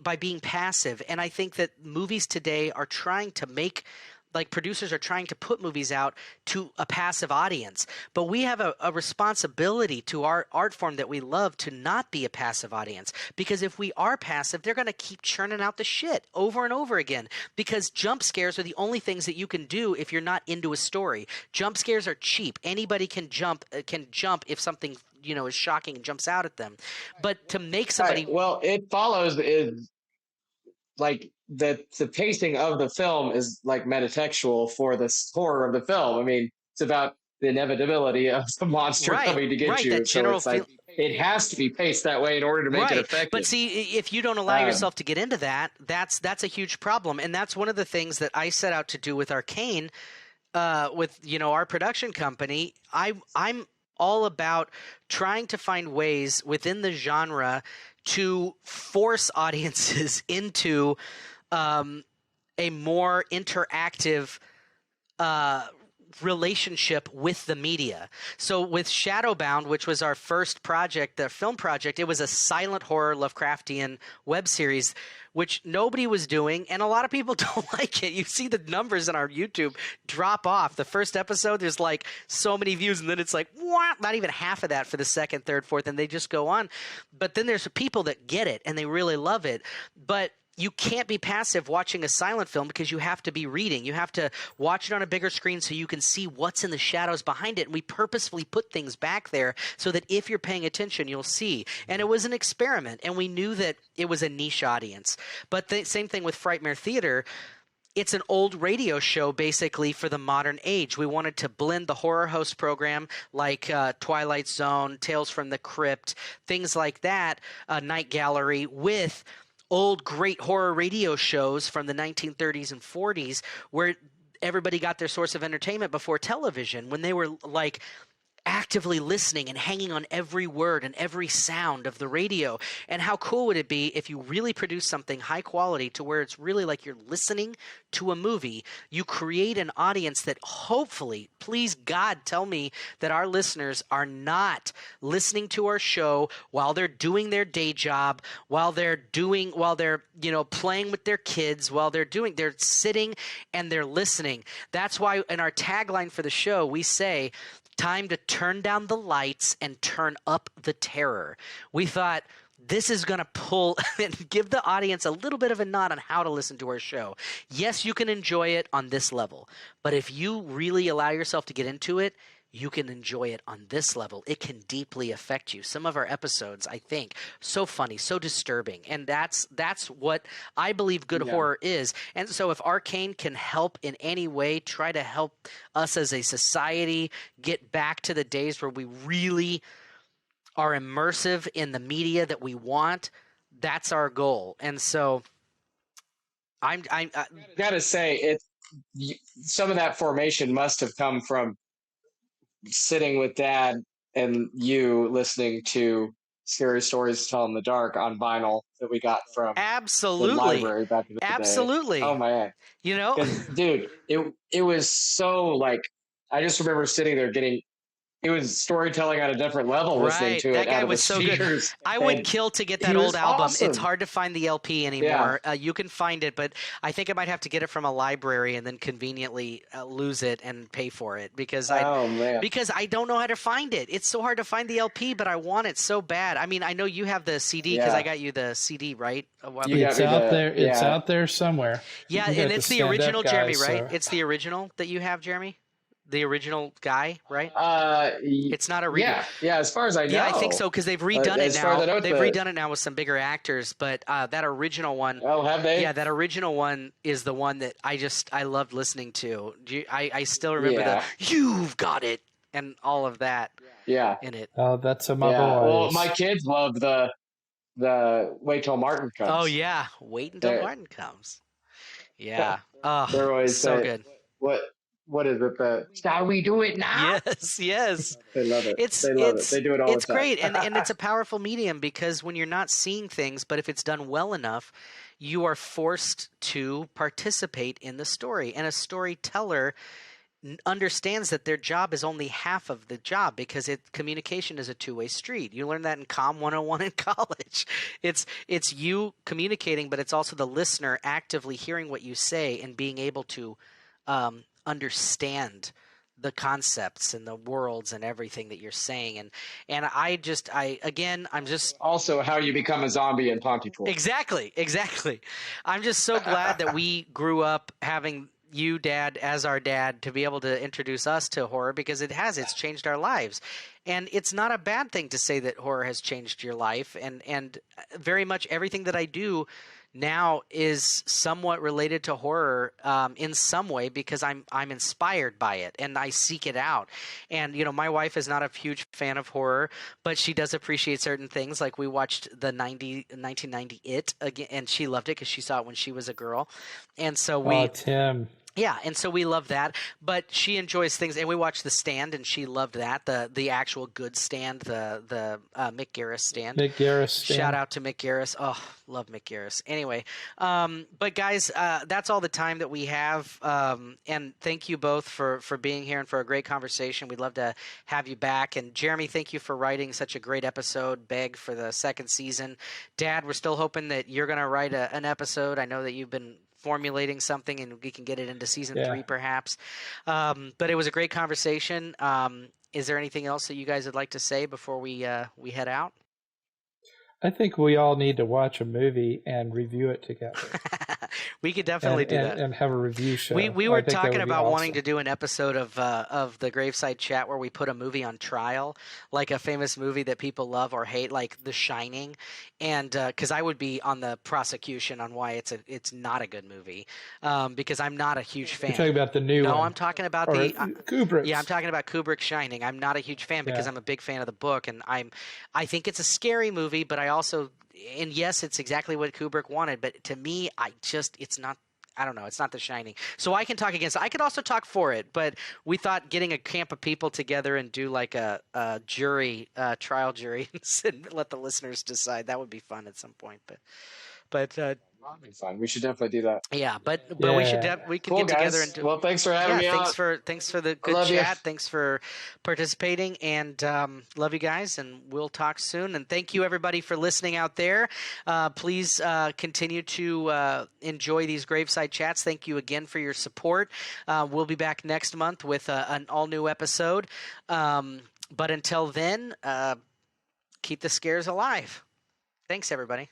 by being passive. And I think that movies today are trying to producers are trying to put movies out to a passive audience. But we have a responsibility to our art form that we love to not be a passive audience. Because if we are passive, they're going to keep churning out the shit over and over again. Because jump scares are the only things that you can do if you're not into a story. Jump scares are cheap. Anybody can jump if something is shocking and jumps out at them. But to make somebody Well, It Follows is like the pacing of the film is like metatextual for the horror of the film. I mean, it's about the inevitability of the monster Right, coming to get right. That you. So general it's like feel. it has to be paced that way in order to make it Right. But effective. see, if you don't allow Um, yourself to get into that, that's a huge problem. And that's one of the things that I set out to do with Arcane, with our production company. I'm all about trying to find ways within the genre to force audiences into a more interactive uh, relationship with the media. So with Shadowbound, which was our first project, the film project, it was a silent horror Lovecraftian web series, which nobody was doing, and a lot of people don't like it. You see the numbers on our YouTube drop off. The first episode, there's like so many views, and then it's like, what? Not even half of that for the second, third, fourth, and they just go on. But then there's people that get it, and they really love it. But you can't be passive watching a silent film because you have to be reading. You have to watch it on a bigger screen so you can see what's in the shadows behind it. And we purposefully put things back there so that if you're paying attention, you'll see. And it was an experiment, and we knew that it was a niche audience. But the same thing with Frightmare Theater. It's an old radio show basically for the modern age. We wanted to blend the horror host program like Twilight Zone, Tales from the Crypt, things like that, Night Gallery, with old great horror radio shows from the 1930s and 40s where everybody got their source of entertainment before television, when they were like actively listening and hanging on every word and every sound of the radio. And how cool would it be if you really produce something high quality to where it's really like you're listening to a movie? You create an audience that hopefully, please God, tell me that our listeners are not listening to our show while they're doing their day job, while they're playing with their kids, they're sitting and they're listening. That's why in our tagline for the show, we say, time to turn down the lights and turn up the terror. We thought this is going to pull and give the audience a little bit of a nod on how to listen to our show. Yes, you can enjoy it on this level, but if you really allow yourself to get into it, you can enjoy it on this level. It can deeply affect you. Some of our episodes, I think, so funny, so disturbing. And that's what I believe good horror is. And so if Arcane can help in any way, try to help us as a society get back to the days where we really are immersive in the media that we want, that's our goal. And so I gotta say, some of that formation must have come from sitting with Dad and you listening to Scary Stories to Tell in the Dark on vinyl that we got from the absolutely, library back in the day. Oh absolutely, man, because dude, it was so like I just remember sitting there getting. It was storytelling on a different level listening right. to That it guy out of the was so good. speakers. I would And kill to get he that old was album. It's awesome. hard to find the LP Yeah. anymore. You can find it, but I think I might have to get it from a library and then conveniently lose it and pay for it because Oh man. I don't know how to find it. It's so hard to find the LP, but I want it so bad. I mean, I know you have the CD because I got you the CD, right? You got It's me out the there. It's yeah. out there somewhere. Yeah, You got and it's the stand-up original, guy, Jeremy, right? so- It's the original that you have, Jeremy? The original guy, right? It's not a redo. Yeah. As far as I know. Yeah, I think so because they've redone it as far as I now. know, They've redone it now with some bigger actors, but that original one. Oh, have they? Yeah, that original one is the one that I loved listening to. I still remember the "You've got it" and all of that. Yeah. In it. Oh, that's my boys. Well, my kids love the Wait Till Martin Comes. Oh yeah, wait until Martin comes. Yeah. Oh, they're always so good. What is it? Shall we do it now? Yes. They love it. It's They love it. They do it all the time. It's great, and it's a powerful medium because when you're not seeing things, but if it's done well enough, you are forced to participate in the story. And a storyteller understands that their job is only half of the job because communication is a two-way street. You learn that in Com 101 in college. It's you communicating, but it's also the listener actively hearing what you say and being able to understand the concepts and the worlds and everything that you're saying. And I'm just also how you become a zombie in Pontypool. Exactly. I'm just so glad that we grew up having you, Dad, as our dad to be able to introduce us to horror because it's changed our lives. And it's not a bad thing to say that horror has changed your life. And very much everything that I do now is somewhat related to horror in some way because I'm inspired by it and I seek it out. And my wife is not a huge fan of horror, but she does appreciate certain things. Like we watched the 1990 It again, and she loved it because she saw it when she was a girl, and so Oh, we. Tim. Yeah, and so we love that, but she enjoys things, and we watched The Stand, and she loved that, the actual good stand, the Mick Garris stand. Mick Garris stand. Shout out to Mick Garris. Oh, love Mick Garris. Anyway, but guys, that's all the time that we have, and thank you both for being here and for a great conversation. We'd love to have you back, and Jeremy, thank you for writing such a great episode, Beg, for the second season. Dad, we're still hoping that you're going to write an episode. I know that you've been formulating something and we can get it into season 3 perhaps. But it was a great conversation. Is there anything else that you guys would like to say before we head out? I think we all need to watch a movie and review it together. We could definitely do that and have a review show. We were talking about wanting to do an episode of the Graveside Chat where we put a movie on trial, like a famous movie that people love or hate, like The Shining, and because I would be on the prosecution on why it's not a good movie, because I'm not a huge fan. You're talking about the new one? No, I'm talking about Kubrick. Yeah, I'm talking about Kubrick's Shining. I'm not a huge fan because I'm a big fan of the book, and I think it's a scary movie, but I also. And yes, it's exactly what Kubrick wanted, but to me, it's not. I don't know. It's not The Shining. So I can talk against it. I could also talk for it, but we thought getting a camp of people together and do like a trial jury, and let the listeners decide. That would be fun at some point. But that'd be fun. We should definitely do that. Yeah, but we could get together and do. Well, thanks for having me thanks on. Thanks for the good chat. Thanks for participating, and love you guys, and we'll talk soon. And thank you everybody for listening out there. Please continue to enjoy these Graveside Chats. Thank you again for your support. We'll be back next month with an all new episode. But until then, keep the scares alive. Thanks everybody.